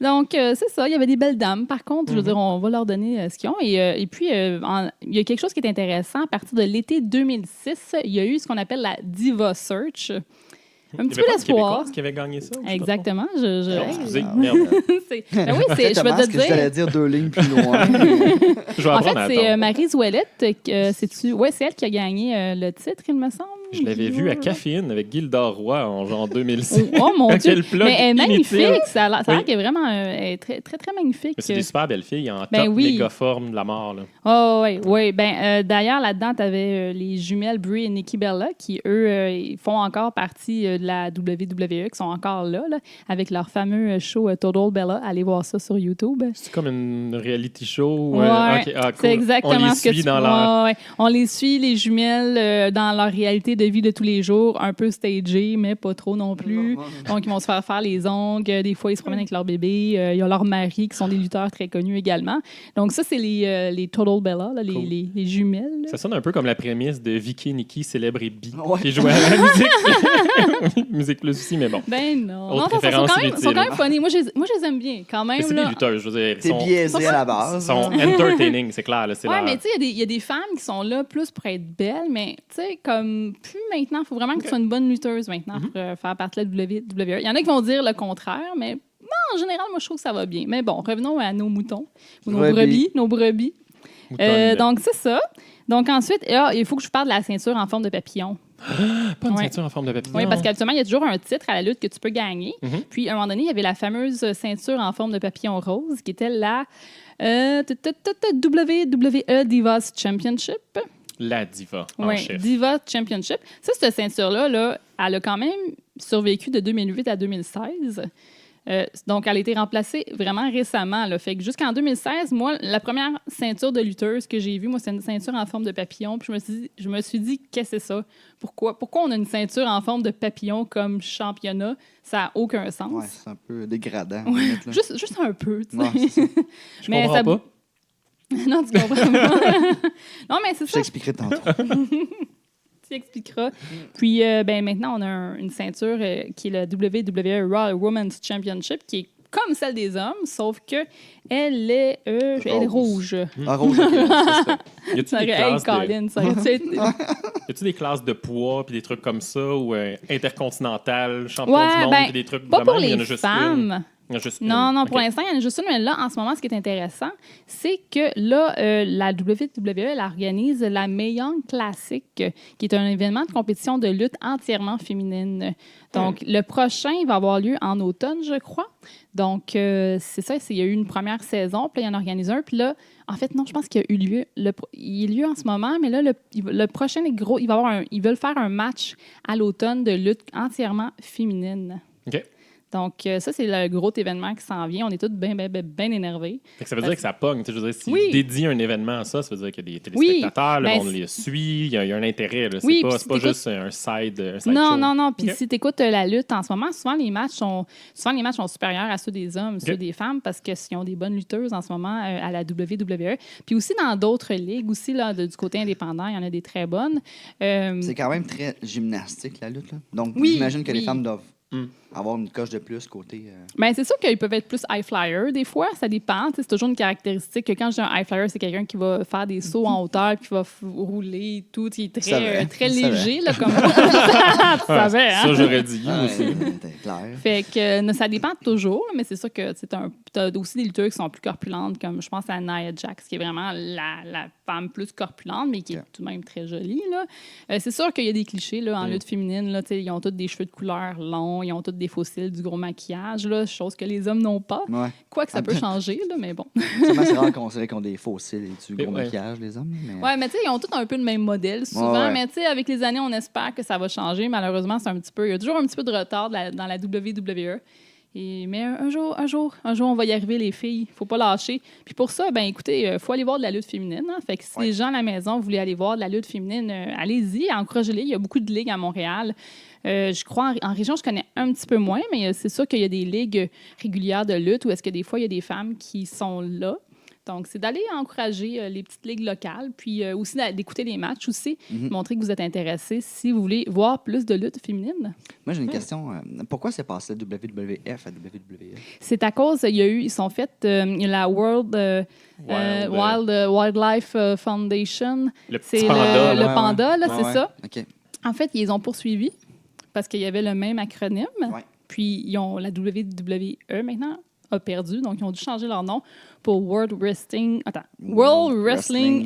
Donc, c'est ça. Il y avait des belles dames. Par contre, je veux dire, on va leur donner ce qu'ils ont. Et puis, il y a quelque chose qui est intéressant. À partir de l'été 2006, il y a eu ce qu'on appelle la Diva Search. Un Il y petit avait peu pas une d'espoir. Québécoise qui avait gagné ça? ou je sais pas Exactement. trop? Oh, excusez, Ben merde. oui, je vais Exactement te ce que j'allais dire. dire 2 lignes plus loin. Je vais En apprendre à fait, c'est attendre. Marie Ouellette. C'est elle qui a gagné le titre, il me semble. Je l'avais vu à Caféine avec Gilda Roy en genre 2006. Oh mon Dieu! Quel plug Mais elle est inutile. magnifique. Ça a l'air Oui. qu'elle est vraiment elle est très, très, très magnifique. Mais c'est des super belles filles en Ben top oui. méga forme de la mort. Là. Oh, oui. Ben, d'ailleurs, là-dedans, tu avais les jumelles Brie et Nikki Bella qui, eux, ils font encore partie de la WWE, qui sont encore là, avec leur fameux show Total Bella. Allez voir ça sur YouTube. C'est comme une reality show. Ouais, ok, ah, cool. c'est exactement On les ce que suit tu dans leur... Ouais. On les suit, les jumelles, dans leur réalité de vie de tous les jours, un peu stagé, mais pas trop non plus. Donc, ils vont se faire les ongles. Des fois, ils se promènent avec leur bébé. Il y a leurs maris qui sont des lutteurs très connus également. Donc, ça, c'est les Total Bella, là, les jumelles. Là. Ça sonne un peu comme la prémisse de Vicky, Nikki, célèbre et bi, Ouais. qui jouait à la musique. Musique Plus aussi, mais bon. Ben non. Autre Non, ils référence sont quand même inutile. funny. Moi, je les aime bien, quand même. Mais c'est là. des lutteurs, je veux dire. T'es biaisé à la base. Ils sont entertaining, c'est clair. Là, c'est Ouais, leur- mais tu sais, il y a des femmes qui sont là plus pour être belles, mais tu sais, comme plus maintenant, il faut vraiment que tu sois une bonne lutteuse maintenant pour faire partie de la WWE. Il y en a qui vont dire le contraire, mais en général, moi, je trouve que ça va bien. Mais bon, revenons à nos moutons, ou nos brebis. Moutonne. Donc, c'est ça. Donc, ensuite, il faut que je vous parle de la ceinture en forme de papillon. Pas une ouais. ceinture en forme de papillon. Oui, parce qu'habituellement, il y a toujours un titre à la lutte que tu peux gagner. Mhm. Puis, à un moment donné, il y avait la fameuse ceinture en forme de papillon rose qui était la WWE Divas Championship. La diva en Oui, chef. Diva Championship. Ça, cette ceinture-là, là, elle a quand même survécu de 2008 à 2016. Donc, elle a été remplacée vraiment récemment. Là. Fait que jusqu'en 2016, moi, la première ceinture de lutteuse que j'ai vue, moi, c'est une ceinture en forme de papillon. Puis je me suis dit, qu'est-ce que c'est ça? Pourquoi on a une ceinture en forme de papillon comme championnat? Ça n'a aucun sens. Ouais, c'est un peu dégradant. Ouais, honnête, là. juste un peu, tu sais. Ouais, c'est ça. Je comprends pas. Non, tu comprends pas. Non, mais c'est Je ça. t'expliquerai tantôt. Tu expliqueras. Puis, ben, maintenant, on a une ceinture qui est la WWE Raw Women's Championship, qui est comme celle des hommes, sauf que elle est rouge. Ah, rouge, ok, ça se fait. Y a-tu Ça des aurait- classes Colin, ça aurait-tu été- Y a-tu des classes de poids puis des trucs comme ça ou intercontinental, champion Ouais, du monde ben, puis des trucs Pas de pour même, il y en les a juste femmes. une. Il y en a juste Non, une. non, Ok. pour l'instant, il y en a juste une. Mais là, en ce moment, ce qui est intéressant, c'est que là, la WWE, elle organise la Mae Young Classic, qui est un événement de compétition de lutte entièrement féminine. Donc, le prochain va avoir lieu en automne, je crois. Donc, c'est ça. Il y a eu une première saison, puis là, il y en organise un. Puis là, en fait, non, je pense qu'il y a eu lieu. Il y a lieu en ce moment, mais là, le prochain est gros. Ils veulent faire un match à l'automne de lutte entièrement féminine. OK. Donc, ça, c'est le gros événement qui s'en vient. On est tous bien énervés. Fait que ça veut dire que ça pogne. Tu sais, je veux dire, s'ils Oui. dédient un événement à ça, ça veut dire qu'il y a des téléspectateurs, Oui. le Ben, monde les suit, il y a un intérêt. Là. Oui, C'est puis si pas t'écoutes- juste un side Non, show. non, non. Puis OK. si tu écoutes la lutte en ce moment, souvent les matchs sont supérieurs à ceux des hommes, ceux des femmes, parce qu'ils ont des bonnes lutteuses en ce moment à la WWE. Puis aussi dans d'autres ligues, aussi là, du côté indépendant, il y en a des très bonnes. C'est quand même très gymnastique, la lutte. Là. Donc, Oui, j'imagine que les oui. femmes doivent Mm. avoir une coche de plus côté. Ben, c'est sûr qu'ils peuvent être plus high flyer des fois, ça dépend. Tu sais, c'est toujours une caractéristique que quand je dis un high flyer, c'est quelqu'un qui va faire des sauts en hauteur puis qui va rouler et tout, qui est Ça va, très ça va. léger là, comme tu savais, hein? Ça, j'aurais dit Ah, aussi. c'était clair. Fait que ça dépend toujours, mais c'est sûr que t'as aussi des lutteurs qui sont plus corpulentes, comme je pense à Nia Jax, qui est vraiment la femme plus corpulente, mais qui est tout de même très jolie. Là. C'est sûr qu'il y a des clichés là, en lutte féminine. Là, ils ont tous des cheveux de couleur longs, ils ont tous des fossiles, du gros maquillage, là, chose que les hommes n'ont pas. Ouais. Quoique ça peut changer, là, mais bon. Sûrement, c'est rare qu'on dirait qu'on a des fossiles et du gros Ouais. maquillage, les hommes. Mais... Ouais, mais tu sais, ils ont tous un peu le même modèle souvent, Ouais. mais tu sais, avec les années, on espère que ça va changer. Malheureusement, il y a toujours un petit peu de retard dans la WWE. Mais un jour, on va y arriver, les filles. Faut pas lâcher. Puis pour ça, ben écoutez, faut aller voir de la lutte féminine. Hein. Fait que si les gens à la maison voulaient aller voir de la lutte féminine, allez-y, encouragez-les. Il y a beaucoup de ligues à Montréal. Je crois en région, je connais un petit peu moins, mais c'est sûr qu'il y a des ligues régulières de lutte où est-ce que des fois, il y a des femmes qui sont là. Donc, c'est d'aller encourager les petites ligues locales, puis aussi d'écouter les matchs aussi, montrer que vous êtes intéressé si vous voulez voir plus de lutte féminine. Moi, j'ai une question. Pourquoi c'est passé de WWF à WWE? C'est à cause, ils sont faits la World Wildlife Foundation. Le petit C'est panda. le panda, là, Ouais, c'est ouais. ça. OK. En fait, ils les ont poursuivis parce qu'il y avait le même acronyme. Ouais. Puis, la WWE maintenant a perdu, donc ils ont dû changer leur nom pour World Wrestling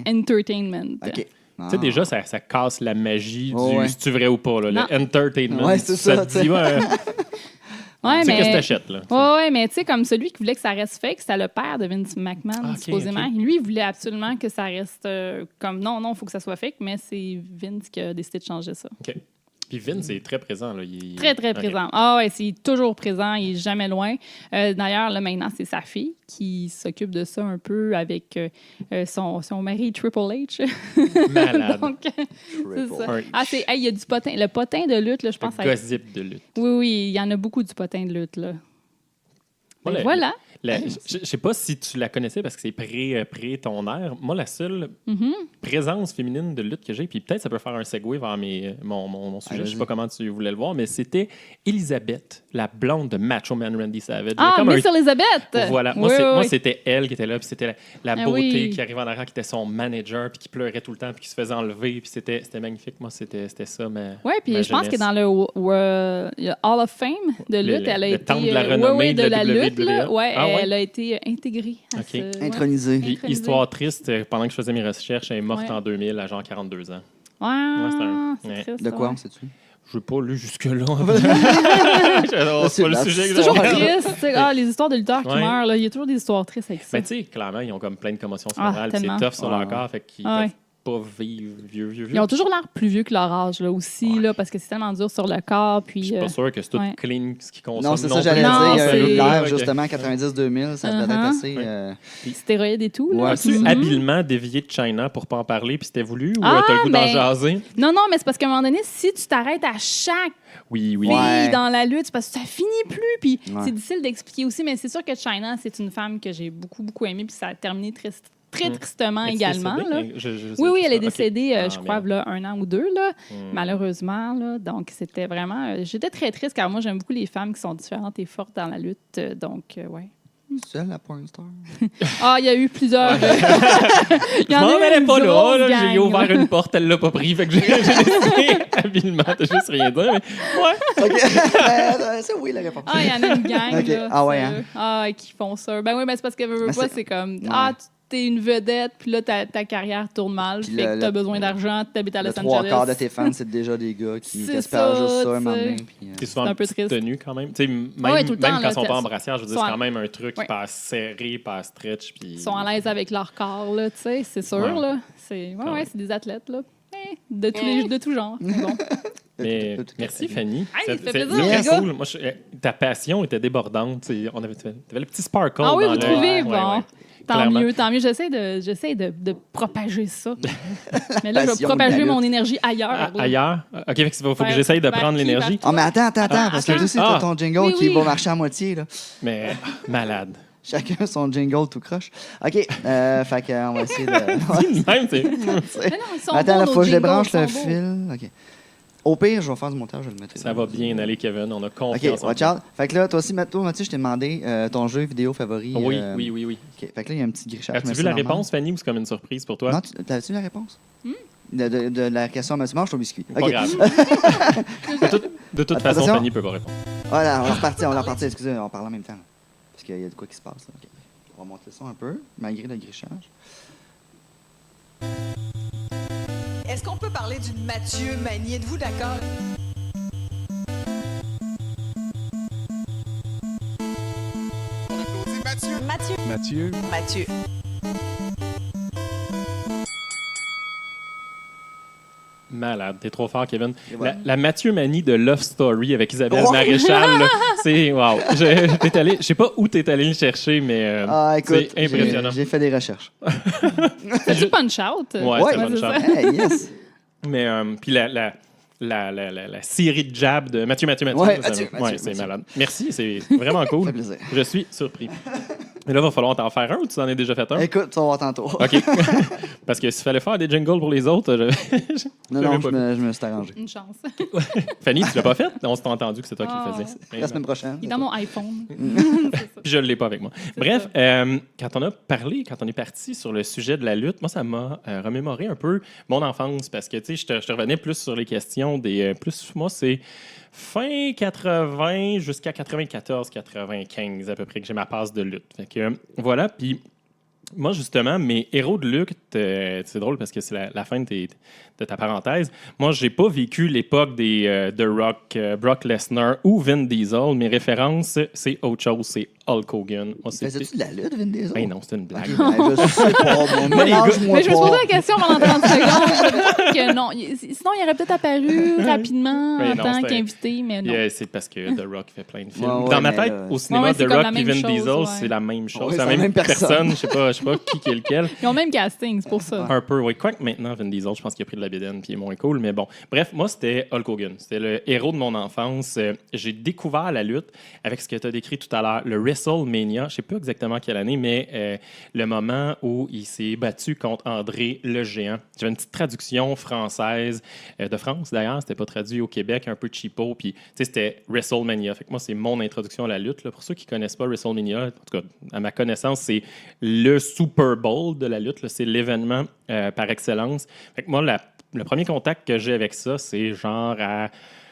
Entertainment. OK. Tu sais, déjà, ça casse la magie du ouais. si tu vrai ou pas. Là, Non. le entertainment. Ouais, c'est ça, te tu sais. dit, ouais, Ouais, tu sais mais... qu'est-ce que t'achètes, là. Oui, mais tu sais, comme celui qui voulait que ça reste fake, c'était le père de Vince McMahon, Ah, ok, supposément. ok. Lui, il voulait absolument que ça reste comme non, il faut que ça soit fake, mais c'est Vince qui a décidé de changer ça. OK. Puis Vince est très présent. Là. Très, très OK. présent. Ah ouais, c'est toujours présent, il n'est jamais loin. D'ailleurs, là, maintenant, c'est sa fille qui s'occupe de ça un peu avec son mari Triple H. Malade. Donc, c'est ça. Un- Ah, il y a du potin. Le potin de lutte, là, je pense. Un gossip de lutte. Oui, il y en a beaucoup du potin de lutte, là. Moi, Ben, la- voilà. Je ne sais pas si tu la connaissais parce que c'est pré ton ère. Moi, la seule Mhm. présence féminine de lutte que j'ai, puis peut-être ça peut faire un segue vers mon sujet, je ne sais vas-y. pas comment tu voulais le voir, mais c'était Elisabeth, la blonde de Macho Man Randy Savage. Il y a Ah, comme Miss Elizabeth! Voilà. Oui, Moi, oui. c'était elle qui était là, puis c'était la Ah beauté oui. qui arrivait en arrière, qui était son manager, puis qui pleurait tout le temps, puis qui se faisait enlever, puis c'était magnifique. Moi, c'était ça. Oui, puis ma je pense que jeunesse. dans le Hall of Fame de lutte, elle a le été. temple de la ouais, renommée ouais, de de la la lutte, là. WWE. Ouais, Ah ouais? elle a été intégrée. À OK. ce- ouais. Intronisé. Puis, Intronisée. histoire triste, pendant que je faisais mes recherches, elle est morte Ouais. en 2000 à genre 42 ans. Ouais, c'est un- c'est ouais. triste. De quoi, ouais. on sait-tu? Je n'ai pas lu jusque-là. C'est C'est pas le la- sujet que C'est toujours j'avais. triste. tu sais. Ah, les histoires de lutteurs qui Ouais. meurent, là, il y a toujours des histoires tristes avec ça. Ben, tu sais, clairement, ils ont comme plein de commotions Ah, cérébrales, puis tellement. c'est tough sur leur Ouais. corps, fait qu'ils Ah, ouais. peuvent pas vivre vieux. Ils ont toujours l'air plus vieux que leur âge là, aussi, là, parce que c'est tellement dur sur le corps. Je Puis, suis pas sûr que c'est tout ouais. clean ce qu'ils consomment. Non, c'est ça, plus. j'allais Non, dire. c'est- L'air, Ok. justement, 90-2000, ça devait être Uh-huh. assez. stéroïdes et tout. Là. Ouais, As-tu Mhm. habilement dévié de China pour pas en parler, puis c'était voulu, ou Ah, t'as le goût d'en ben- jaser? Non, mais c'est parce qu'à un moment donné, si tu t'arrêtes à chaque Oui. fille Ouais. dans la lutte, c'est parce que ça finit plus. Puis Ouais. c'est difficile d'expliquer aussi, mais c'est sûr que Chyna, c'est une femme que j'ai beaucoup aimée, puis ça a terminé très tristement Elle est également. décédée? Là. Je sais Oui, pas elle est ça. Ok. décédée, Ah, je crois, merde. là, 1 an ou 2, là, Hmm. malheureusement. Là. Donc, c'était vraiment... j'étais très triste, car moi, j'aime beaucoup les femmes qui sont différentes et fortes dans la lutte. Donc, ouais. Seule, la porn star. Ah, il y a eu plusieurs... Je m'en allais une pas là, grosse là. gang, J'ai ouvert là. une porte, elle l'a pas pris, fait que j'ai décidé habilement de juste rien dire. Mais ouais. OK. C'est oui, la réponse. Ah, il y en a une gang, Ok. là, Ah ouais, ça. hein? Ah, qui font ça. Ben oui, mais c'est parce que veux Mais pas, c'est- c'est comme... Ouais. Ah, t'es une vedette, puis là, ta carrière tourne mal, Puis fait que le- t'as besoin d'argent, t'habites à Le Los trois Angeles. quarts de tes fans, c'est déjà des gars qui C'est espèrent ça, juste ça un tu moment sais. donné. Puis, C'est souvent C'est un un peu peu triste. tenu quand même. Tu sais, même, Ouais, tout le temps, même quand là, ils sont pas t'as- en brassière, je veux dire, sont c'est à- quand même un truc Ouais. pas serré, pas stretch. Puis... Ils sont à l'aise avec leur corps, là, tu sais, c'est sûr, Ouais. là. C'est, Ah ouais. c'est des athlètes, là. De tout genre. C'est bon. Mais De toute merci, façon. Fanny. Hey, ça fait C'est plaisir, très les gars. cool. Moi, ta passion était débordante. Tu sais, t'avais le petit sparkle Ah oui, dans vous l'œil. trouvez? Ouais, Bon. ouais. Tant Clairement. mieux, tant mieux. J'essaie de propager ça. Mais là, je vais passion de propager la mon lutte. énergie ailleurs. là. Ailleurs? OK, fait que faut que Vers- j'essaye de vers prendre qui, l'énergie. Ah, mais attends, Ah, parce que attends. tu sais, Ah. t'as ton jingle Oui, qui oui. va marcher à moitié, là. Mais malade. Chacun son jingle tout croche. OK, fait qu'on va essayer de... Ouais, Même, c'est... Mais non, ils sont attends, beaux, là, nos faut que je jingles, débranche ils le sont beaux. fil. OK. Au pire, je vais faire du montage, je vais le mettre. Ça va bien aller, Kevin. On a OK, confiance en watch toi. out. Fait que là, toi aussi, Mathieu, je t'ai demandé ton jeu vidéo favori. Oui. OK, fait que là, il y a un petit grichage. As-tu mais vu c'est la normal. réponse, Fanny, ou c'est comme une surprise pour toi? Non, t'as-tu vu la réponse? De la question à Mathieu Mange, au biscuit. Pas OK. grave. De toute façon, Attention. Fanny peut pas répondre. Voilà, on va repartir. Excusez, on parle en même temps. là. Parce qu'il y a de quoi qui se passe. Là. OK. On va monter ça un peu, malgré le grichage. Est-ce qu'on peut parler d'une Mathieu Manie? Êtes-vous d'accord? On applaudit Mathieu. Mathieu. Mathieu. Malade. T'es trop fort, Kevin. Et voilà. La Mathieu Manie de Love Story avec Isabelle Oh! Maréchal, là, c'est... Wow. Je sais pas où t'es allé le chercher, mais Ah, écoute, c'est impressionnant. j'ai fait des recherches. C'est-tu Punch Out? Ouais, c'est Ouais, bonne c'est chance. ça. Hey, yes! Mais puis la série de jabs de Mathieu. Ouais, ça, Mathieu, c'est Mathieu. malade. Merci, c'est vraiment Ça fait cool. plaisir. Je suis surpris. Mais là, il va falloir t'en faire un ou tu en as déjà fait un? Écoute, tu vas voir tantôt. OK. Parce que s'il fallait faire des jingles pour les autres, Non, j'avais non, pas je me suis arrangé. Une chance. Fanny, tu l'as pas fait? On s'est entendu que c'est toi qui Ah. le faisais. La semaine prochaine. Il est dans mon iPhone. Puis je ne l'ai pas avec moi. Bref, quand on a parlé, quand on est parti sur le sujet de la lutte, moi, ça m'a remémoré un peu mon enfance parce que, tu sais, je te revenais plus sur les questions des... moi, c'est fin 80 jusqu'à 94, 95 à peu près que j'ai ma passe de lutte. Fait que, voilà, puis Moi, justement, mes héros de lutte, c'est drôle parce que c'est la fin de ta parenthèse. Moi, j'ai pas vécu l'époque des The Rock, Brock Lesnar ou Vin Diesel. Mes références, c'est autre chose, c'est Hulk Hogan. Moi, Faisais-tu de la lutte, Vin Diesel? Ben non, c'était une blague. Je sais pas, Mais je me suis posé la question pendant 30 secondes. Que non. Sinon, il aurait peut-être apparu rapidement Mais en non, tant c'était- qu'invité, mais non. Yeah, c'est parce que The Rock fait plein de films. Ouais, Dans ma mais tête, là- au cinéma, Ouais, The c'est comme Rock la et même Vin chose, Diesel, ouais. c'est la même chose. Ouais, c'est la même personne. Je sais pas qui est lequel. Ils ont le même casting, c'est pour ça. Un peu, oui. Quoique maintenant, Vin Diesel, je pense qu'il a pris de la bédaine puis il est moins cool, mais bon. Bref, moi, c'était Hulk Hogan. C'était le héros de mon enfance. J'ai découvert la lutte avec ce que tu as décrit tout à l'heure, le WrestleMania. Je sais pas exactement quelle année, mais le moment où il s'est battu contre André le Géant. J'avais une petite traduction française de France, d'ailleurs. C'était pas traduit au Québec, un peu cheapo. Puis, tu sais, c'était WrestleMania. Fait que moi, c'est mon introduction à la lutte. Là. Pour ceux qui connaissent pas WrestleMania, en tout cas, à ma connaissance, c'est le Super Bowl de la lutte. Là. C'est l'événement par excellence. Fait que moi, le premier contact que j'ai avec ça, c'est genre à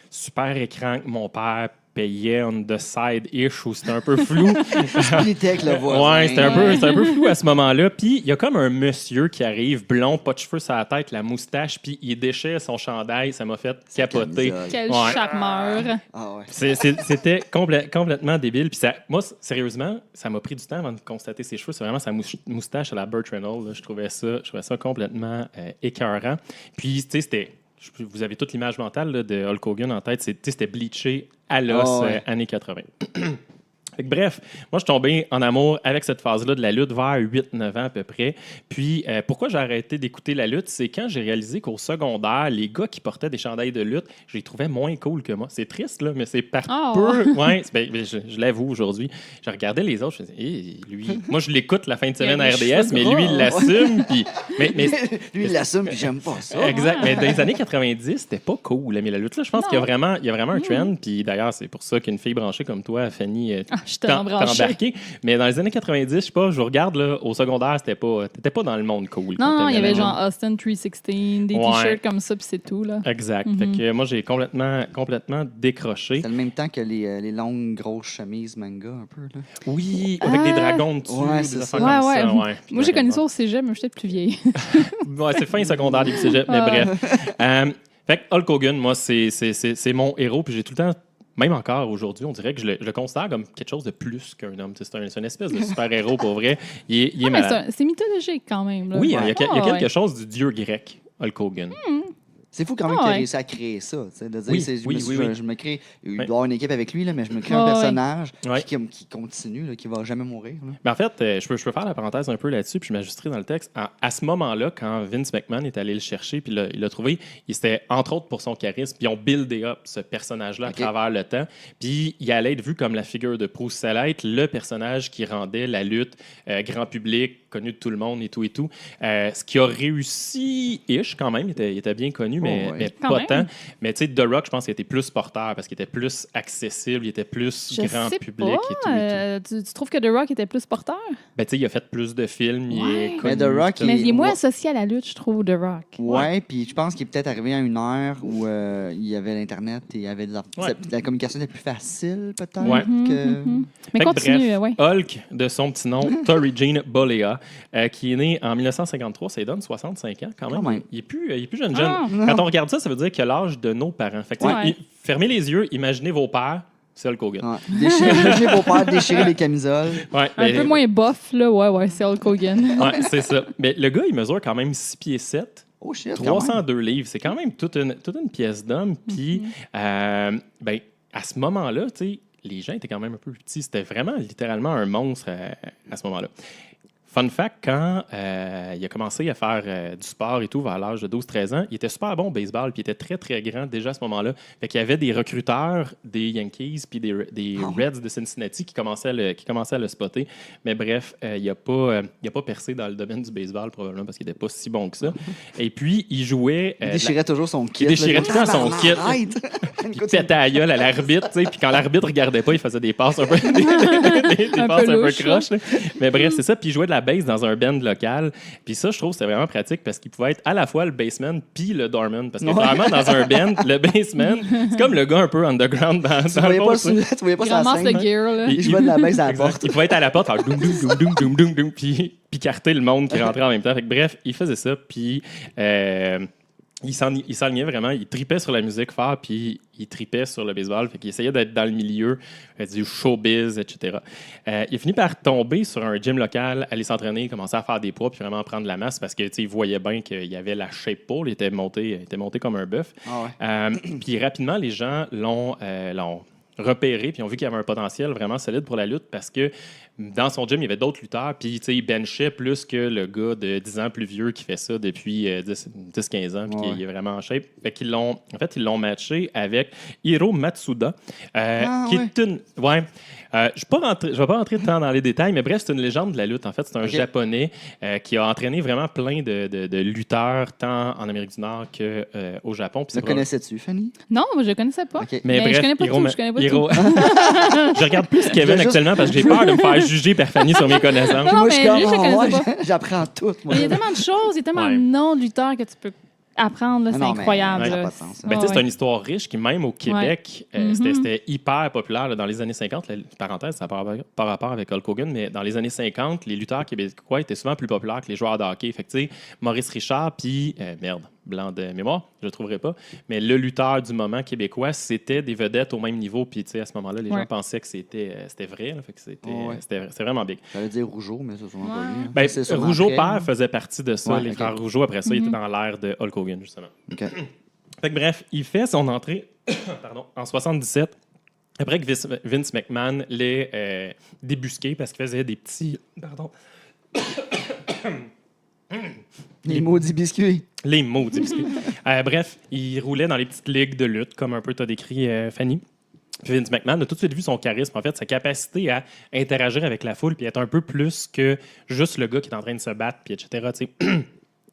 super écran que mon père payait on the side-ish ou c'était un peu flou. Splittait avec le voisin. Ouais, c'était un peu flou à ce moment-là. Puis il y a comme un monsieur qui arrive, blond, pas de cheveux sur la tête, la moustache, puis il déchire son chandail. Ça m'a fait capoter. camisole. Quel Ouais. charmeur. Ah ouais. C'était complètement débile. Puis moi, sérieusement, ça m'a pris du temps avant de constater ses cheveux. C'est vraiment sa moustache à la Burt Reynolds. Là. Je trouvais ça complètement écœurant. Puis, tu sais, c'était... Vous avez toute l'image mentale là, de Hulk Hogan en tête. C'était bleaché à l'os années 80. Fait que bref, moi, je suis tombé en amour avec cette phase-là de la lutte vers 8-9 ans à peu près. Puis, pourquoi j'ai arrêté d'écouter la lutte, c'est quand j'ai réalisé qu'au secondaire, les gars qui portaient des chandails de lutte, je les trouvais moins cool que moi. C'est triste, là, mais c'est par peu. Ouais, je l'avoue aujourd'hui. Je regardais les autres, je me disais, hey, lui... Moi, je l'écoute la fin de semaine à Il a les RDS, cheveux mais gras. lui, il l'assume. Puis, mais Lui, il l'assume, puis j'aime pas ça. exact. Mais dans les années 90, c'était pas cool, mais la lutte. Là, je pense qu'il y a vraiment un trend. Puis d'ailleurs, c'est pour ça qu'une fille branchée comme toi, Fanny, Je t'ai embranché. embarqué. Mais dans les années 90, je sais pas, je vous regarde, là, au secondaire, t'étais pas dans le monde cool. quand Non, il y t'aimais avait la genre Austin 316, des Ouais. t-shirts comme ça, puis c'est tout, là. Exact. Fait que moi, j'ai complètement décroché. C'est le même temps que les longues, grosses chemises manga, un peu. Là. Oui, avec des dragons dessus, Ouais, des c'est affaires ça. comme Ouais, ça. ouais. Ouais. Moi, j'ai connu ça au cégep, mais je suis peut-être plus vieille. Ouais, c'est fin secondaire, début cégep, mais bref. Fait que Hulk Hogan, moi, c'est mon héros, puis j'ai tout le temps, même encore aujourd'hui, on dirait que je le considère comme quelque chose de plus qu'un homme. C'est une espèce de super-héros, pour vrai. Il est Mais malade. c'est mythologique quand même. Là. Oui, il y a quelque ouais. chose du dieu grec, Hulk Hogan. C'est fou quand même Ah qu'il a ouais. réussi à créer ça. Tu sais, de dire, Oui, je oui, me suis- oui. je me crée. Il doit Ouais. y avoir une équipe avec lui, là, mais je me crée Ah un ouais. personnage Ouais. qui continue, là, qui va jamais mourir. Là. Mais en fait, je peux faire la parenthèse un peu là-dessus, puis je m'ajusterai dans le texte. À ce moment-là, quand Vince McMahon est allé le chercher, puis il l'a trouvé, c'était entre autres pour son charisme, puis ils ont buildé up ce personnage-là Ok. à travers le temps. Puis il allait être vu comme la figure de proue. Ça allait être le personnage qui rendait la lutte grand public, connu de tout le monde et tout et tout. Ce qui a réussi-ish quand même, il était bien connu, mais, Oh, ouais. mais Quand pas même. tant. Mais tu sais, The Rock, je pense qu'il était plus porteur parce qu'il était plus accessible, il était plus Je grand sais public pas, et tout et tout. tu trouves que The Rock était plus porteur? Ben, tu sais, il a fait plus de films, il Ouais. est Mais connu. The Rock, tout. Mais il est moins ouais. associé à la lutte, je trouve, The Rock. Ouais, puis je pense qu'il est peut-être arrivé à une heure où il y avait l'Internet et il y avait Ouais. la communication était plus facile, peut-être. Ouais. que... Mais Fait que continue, bref, ouais. Hulk, de son petit nom, Tori Jean Bollea, qui est né en 1953, ça lui donne 65 ans quand même. Quand même. Il est plus jeune. Ah, Quand on regarde ça, ça veut dire qu'il a l'âge de nos parents. Fait que, tu sais, Ouais. fermez les yeux, imaginez vos pères, c'est Hulk Hogan. Ouais. Imaginez vos pères déchirer les camisoles. Ouais, Un mais- peu moins bof, là. Ouais, c'est Hulk Hogan. Ouais, c'est ça. Mais le gars, il mesure quand même 6 pieds 7. Oh shit, quand même. 302 livres, c'est quand même toute une pièce d'homme. Puis, ben, à ce moment-là, tu sais, les gens étaient quand même un peu petits. C'était vraiment littéralement un monstre à ce moment-là. Fun fact, quand il a commencé à faire du sport et tout vers l'âge de 12-13 ans, il était super bon au baseball, puis il était très, très grand déjà à ce moment-là. Fait qu'il y avait des recruteurs des Yankees puis des Reds de Cincinnati qui commençaient à le spotter. Mais bref, il n'a pas percé dans le domaine du baseball, probablement parce qu'il n'était pas si bon que ça. Et puis, il jouait... Il déchirait toujours son kit. il déchirait là. tout le temps son kit. Arrête! il pétait à la gueule à l'arbitre, tu sais, puis quand l'arbitre regardait pas, il faisait des passes un peu, des passes un peu louche, croches. là. Mais bref, c'est ça. Puis il jouait de la bass dans un band local. Puis ça, je trouve que c'est vraiment pratique parce qu'il pouvait être à la fois le bassman puis le doorman. Parce que vraiment, dans un band, le bassman, c'est comme le gars un peu underground dans Tu voyais le pas, fond, tu voyais pas Il sa ramasse le scène. gear, là. Il jouait de la baisse à la Exact. porte. Il pouvait être à la porte, faire doum, doum, doum, doum, doum, doum, doum, puis carter le monde qui rentrait en même temps. Fait que, bref, il faisait ça, puis il s'enlignait vraiment. Il tripait sur la musique fort, puis il tripait sur le baseball. Fait qu'il essayait d'être dans le milieu du showbiz, etc. Il a fini par tomber sur un gym local, aller s'entraîner, commencer à faire des poids, puis vraiment prendre la masse parce que il voyait bien qu'il y avait la shape pour. Il était monté comme un bœuf. Ah ouais. Puis rapidement, les gens l'ont repéré, puis ont vu qu'il y avait un potentiel vraiment solide pour la lutte parce que dans son gym, il y avait d'autres lutteurs, puis il benchait plus que le gars de 10 ans plus vieux qui fait ça depuis 10-15 ans, puis qui est vraiment en shape. Fait qu'ils l'ont matché avec Hiro Matsuda, qui est une... Ouais. Je ne vais pas rentrer tant dans les détails, mais bref, c'est une légende de la lutte. En fait, c'est un Japonais qui a entraîné vraiment plein de lutteurs, tant en Amérique du Nord qu'au Japon. Le connaissais-tu, Fanny? Non, moi, je ne connaissais pas. OK. Mais bref, je connais pas Hiro tout. Je connais pas Hiro- tout. Je regarde plus Kevin actuellement parce que j'ai peur de me faire juger par Fanny sur mes connaissances. Non, Moi, mais je suis comme, lui, je oh, connaissais ouais, j'apprends tout. Moi. Il y a tellement de choses, il y a tellement Ouais. de noms de lutteurs que tu peux apprendre. Là, c'est Non, mais incroyable. ça n'a là. pas de sens. Ben, tu sais, c'est une histoire riche qui, même au Québec, Mhm. c'était hyper populaire là, dans les années 50. Parenthèse, ça n'a pas rapport avec Hulk Hogan, mais dans les années 50, les lutteurs québécois étaient souvent plus populaires que les joueurs de hockey. Fait que, tu sais, Maurice Richard, puis, blanc de mémoire, je ne le trouverai pas, mais le lutteur du moment québécois, c'était des vedettes au même niveau. Puis, tu sais, à ce moment-là, les gens pensaient que c'était vrai. Là, fait que c'était vraiment big. J'allais dire Rougeau, mais ça, sûrement pas lui. hein. Ben, C'est sûrement Rougeau après, père hein. faisait partie de ça. Ouais, Les ok. frères Rougeau, après ça, il était dans l'ère de Hulk Hogan, justement. OK. Fait que bref, il fait son entrée en 77, après que Vince McMahon l'ait débusqué parce qu'il faisait des petits... Pardon. Les maudits biscuits. Les maudits biscuits. Bref, il roulait dans les petites ligues de lutte, comme un peu t'as décrit, Fanny. Puis Vince McMahon a tout de suite vu son charisme, en fait, sa capacité à interagir avec la foule, puis être un peu plus que juste le gars qui est en train de se battre, puis etc. Tu sais.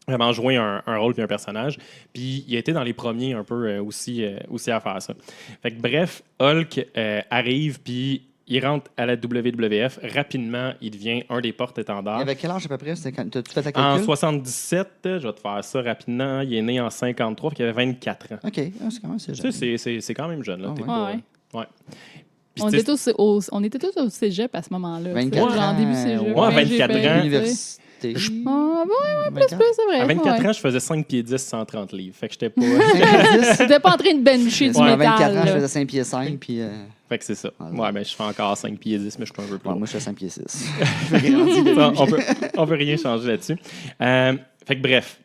Vraiment jouer un rôle puis un personnage. Puis il a été dans les premiers un peu aussi à faire ça. Fait que bref, Hulk arrive, puis il rentre à la WWF. Rapidement, il devient un des Il porte-étendards. avait quel âge à peu près? T'as-tu fait ta En calcul? 77, je vais te faire ça rapidement, il est né en 53, puis il avait 24 ans. OK. Ah, c'est quand même assez jeune. Tu sais, c'est quand même jeune. Là, Ah t'es ouais. pas- Ouais. ouais. Puis, On tu sais, était tous au cégep à ce moment-là. 24 tu sais, genre ans. début cégep. Ouais, 24 ans. L'université. Ah, ouais, plus, c'est vrai. à 24 ouais. ans, je faisais 5 pieds 10, 130 livres. Fait que j'étais pas... T'étais pas en train de bencher du À métal. 24 ans, je là. faisais 5 pieds 5, puis... Fait que c'est ça. Ouais, mais je fais encore 5 pieds 10, mais je suis un peu plus ouais, haut. moi, je fais 5 pieds 6. Ça, on peut rien changer là-dessus. Fait que bref,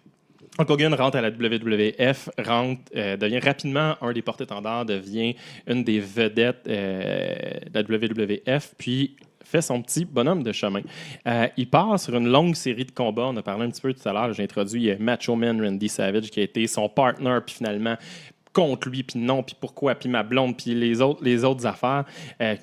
Hulk Hogan rentre à la WWF, devient rapidement un des porte-étendards, devient une des vedettes de la WWF, puis fait son petit bonhomme de chemin. Il part sur une longue série de combats. On a parlé un petit peu tout à l'heure. J'ai introduit Macho Man Randy Savage, qui a été son partner, puis finalement contre lui, puis non, puis pourquoi, puis ma blonde, puis les autres affaires.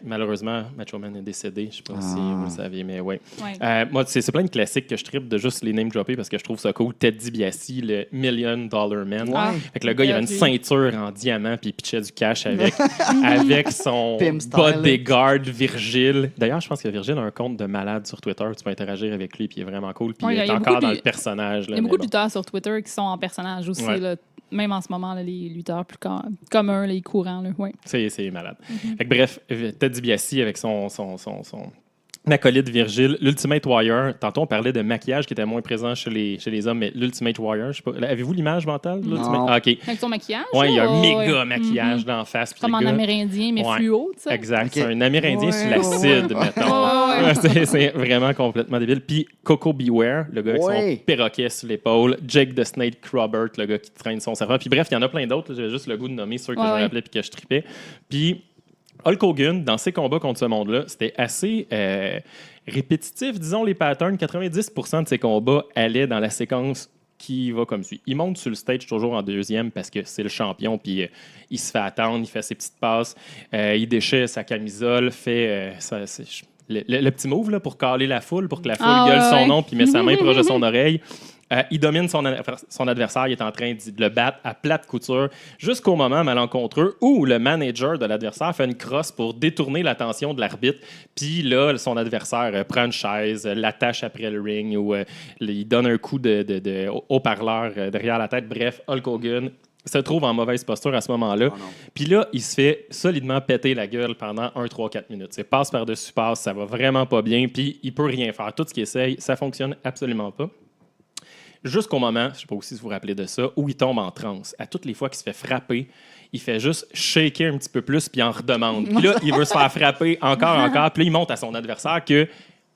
Malheureusement, Macho Man est décédé. Je sais pas si vous le saviez, mais oui. Ouais. Moi, c'est plein de classiques que je trippe de juste les name-dropper parce que je trouve ça cool. Ted DiBiase, le $1 Million Man. Ouais. Fait que le gars, il avait une ceinture en diamant, puis il pitchait du cash avec son Pimp style. bodyguard Virgile. D'ailleurs, je pense que Virgile a un compte de malade sur Twitter. Tu peux interagir avec lui, puis il est vraiment cool. Puis Ouais, il il y est a encore beaucoup dans de- le personnage. Il y a beaucoup de lutteurs sur Twitter qui sont en personnage aussi. Ouais. Là, même en ce moment, là, les lutteurs plus communs, les courants. Là, ouais. C'est malade. Fait que bref, Ted DiBiase avec son acolyte Virgile, l'Ultimate Warrior. Tantôt, on parlait de maquillage qui était moins présent chez les hommes, mais l'Ultimate Warrior, je sais pas. Avez-vous l'image mentale? de l'Ultimate? Non. Ah, OK. Avec son maquillage. Ouais, il y a un là, méga ouais. maquillage d'en face. puis Comme le en gars- amérindien, mais Ouais. fluo, tu sais. Exact. Ok. C'est un Amérindien Ouais, sur l'acide, ouais. mettons. Ouais. C'est vraiment complètement débile. Puis Coco Beware, le gars avec Ouais. son perroquet sur l'épaule. Jake the Snake Robert, le gars qui traîne son serveur. Puis bref, il y en a plein d'autres. J'ai juste le goût de nommer ceux que je me Ouais. rappelais puis que je tripais. Puis Hulk Hogan, dans ses combats contre ce monde-là, c'était assez répétitif, disons, les patterns. 90% de ses combats allaient dans la séquence qui va comme suit. Il monte sur le stage toujours en deuxième parce que c'est le champion, puis il se fait attendre, il fait ses petites passes, il déchire sa camisole, fait le petit move là, pour caler la foule, pour que la foule gueule son nom, puis met sa main proche de son oreille. Il domine son adversaire, il est en train de le battre à plate couture jusqu'au moment malencontreux où le manager de l'adversaire fait une crosse pour détourner l'attention de l'arbitre. Puis là, son adversaire prend une chaise, l'attache après le ring ou il donne un coup de haut-parleur derrière la tête. Bref, Hulk Hogan se trouve en mauvaise posture à ce moment-là. Puis là, il se fait solidement péter la gueule pendant 1-3-4 minutes. C'est passe par-dessus passe, ça va vraiment pas bien, puis il peut rien faire. Tout ce qu'il essaye, ça fonctionne absolument pas. Jusqu'au moment, je sais pas aussi si vous vous rappelez de ça, où il tombe en transe. À toutes les fois qu'il se fait frapper, il fait juste shaker un petit peu plus, puis il en redemande. Puis là, il veut se faire frapper encore, puis là, il montre à son adversaire que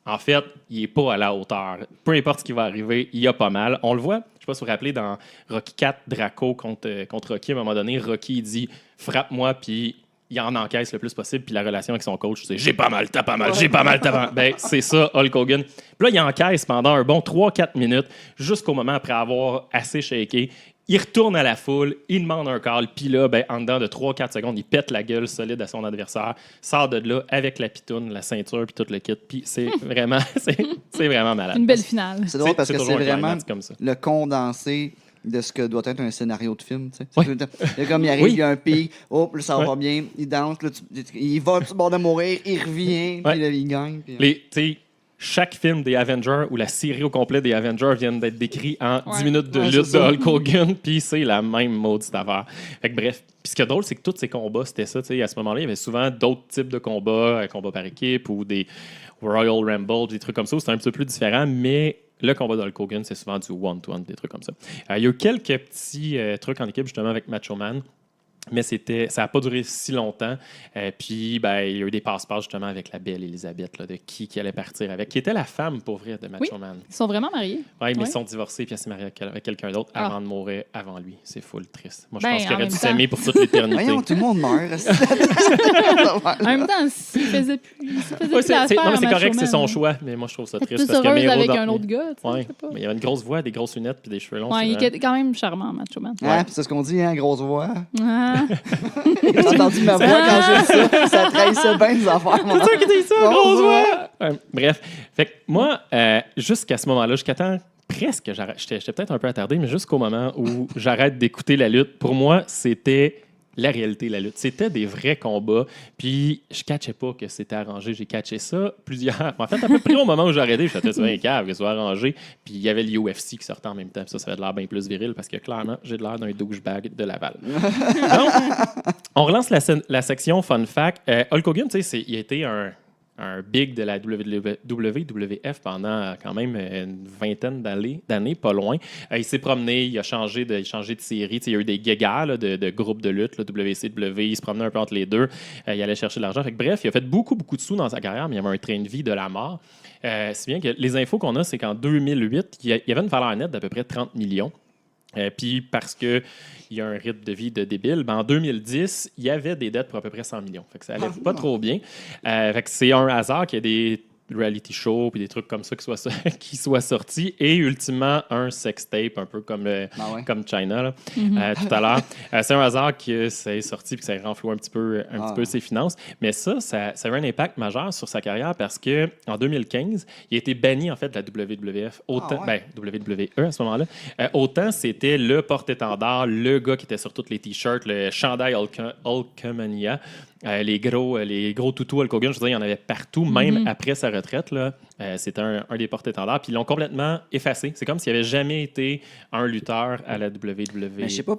en fait, il n'est pas à la hauteur. Peu importe ce qui va arriver, il y a pas mal. On le voit, je ne sais pas si vous vous rappelez, dans Rocky IV, Draco contre Rocky, à un moment donné, Rocky il dit « frappe-moi », puis il en encaisse le plus possible, puis la relation avec son coach, c'est « j'ai pas mal, t'as pas mal, j'ai pas mal, t'as pas mal ». Ben, c'est ça, Hulk Hogan. Puis là, il encaisse pendant un bon 3-4 minutes, jusqu'au moment après avoir assez shaké. Il retourne à la foule, il demande un call, puis là, ben, en dedans de 3-4 secondes, il pète la gueule solide à son adversaire, sort de là avec la pitoune, la ceinture, puis tout le kit. Puis c'est vraiment, c'est vraiment malade. Une belle finale. C'est drôle parce que c'est vraiment comme ça. le condensé de ce que doit être un scénario de film. Tu sais. Oui. Comme il arrive, Oui. il y a un pic, là, ça va bien, il danse, là, il va sur le bord de mourir, il revient, puis là, il gagne. Puis, chaque film des Avengers ou la série au complet des Avengers viennent d'être décrits en 10 minutes de Ouais, lutte c'est de ça. Hulk Hogan, puis c'est la même maudite affaire. Fait que bref, puis ce qui est drôle, c'est que tous ces combats, c'était ça. À ce moment-là, il y avait souvent d'autres types de combats, combats par équipe ou des Royal Rumble, des trucs comme ça, où c'était un petit peu plus différent, mais le combat de Hulk Hogan, c'est souvent du one-to-one, des trucs comme ça. Il y a eu quelques petits trucs en équipe, justement, avec Macho Man. Mais ça n'a pas duré si longtemps. Puis, ben, il y a eu des passe-passe justement avec la belle Elisabeth, là, de qui allait partir avec, qui était la femme, pour vrai, de Macho Man. Ils sont vraiment mariés. Oui, mais Ouais. ils sont divorcés puis elle s'est mariée avec quelqu'un d'autre avant de mourir avant lui. C'est full triste. Moi, je Ben, pense qu'il en aurait même dû temps. s'aimer pour toute l'éternité. voyons, tout le monde meurt. En même temps, s'il faisait plus, Ouais, plus l'affaire, non, mais c'est Macho correct, c'est Man, son choix, mais moi, je trouve ça Peut-être triste plus parce que heureuse Miro avec dans- un autre gars, tu sais, Ouais, je sais pas. mais il y avait une grosse voix, des grosses lunettes puis des cheveux longs. Ouais, il c'est est quand même charmant, Macho Man. Ah, puis c'est ce qu'on dit, hein, grosse voix. Ah. J'ai entendu ma voix quand j'ai dit ça. Ça trahissait bien des affaires. C'est ça qui dit ça, Grosse grosse voix. voix! Bref, fait que moi, jusqu'à ce moment-là, jusqu'à temps presque, j'étais peut-être un peu attardé, mais jusqu'au moment où j'arrête d'écouter la lutte, pour moi, c'était la réalité, la lutte. C'était des vrais combats, puis je catchais pas que c'était arrangé. J'ai catché ça plusieurs... En fait, à peu près au moment où j'ai arrêté, je faisais un cave, que ce soit arrangé, puis il y avait l'UFC qui sortait en même temps, puis ça avait de l'air bien plus viril, parce que clairement, j'ai de l'air d'un douchebag de Laval. Donc, on relance la section fun fact. Hulk Hogan, tu sais, il a été un big de la WWF pendant quand même une vingtaine d'années, pas loin. Il s'est promené, il a changé de série. Il y a eu des guéguerres là, de groupes de lutte, là, WCW, il se promenait un peu entre les deux. Il allait chercher de l'argent. Fait que, bref, il a fait beaucoup de sous dans sa carrière, mais il avait un train de vie de la mort. Si bien que les infos qu'on a, c'est qu'en 2008, il y avait une valeur nette d'à peu près 30 millions. Puis parce qu'il y a un rythme de vie de débile, ben en 2010, il y avait des dettes pour à peu près 100 millions. Fait que ça allait pas trop bien. Fait que c'est un hasard qu'il y ait des reality shows puis des trucs comme ça qui soient sortis et ultimement un sextape un peu comme comme China là, tout à l'heure. C'est un hasard que ça est sorti puis que ça ait renfloué un petit peu ses finances. Mais ça a eu un impact majeur sur sa carrière parce que en 2015, il a été banni en fait de la WWF. Autant, WWE à ce moment-là. Autant c'était le porte-étendard, le gars qui était sur tous les t-shirts, le chandail Hulkamania. Les gros toutous Hulk Hogan, je veux dire, il y en avait partout, même après sa retraite. Là, c'était un des porte-étendards. Puis ils l'ont complètement effacé. C'est comme s'il n'avait jamais été un lutteur à la WWE. Mais je sais pas,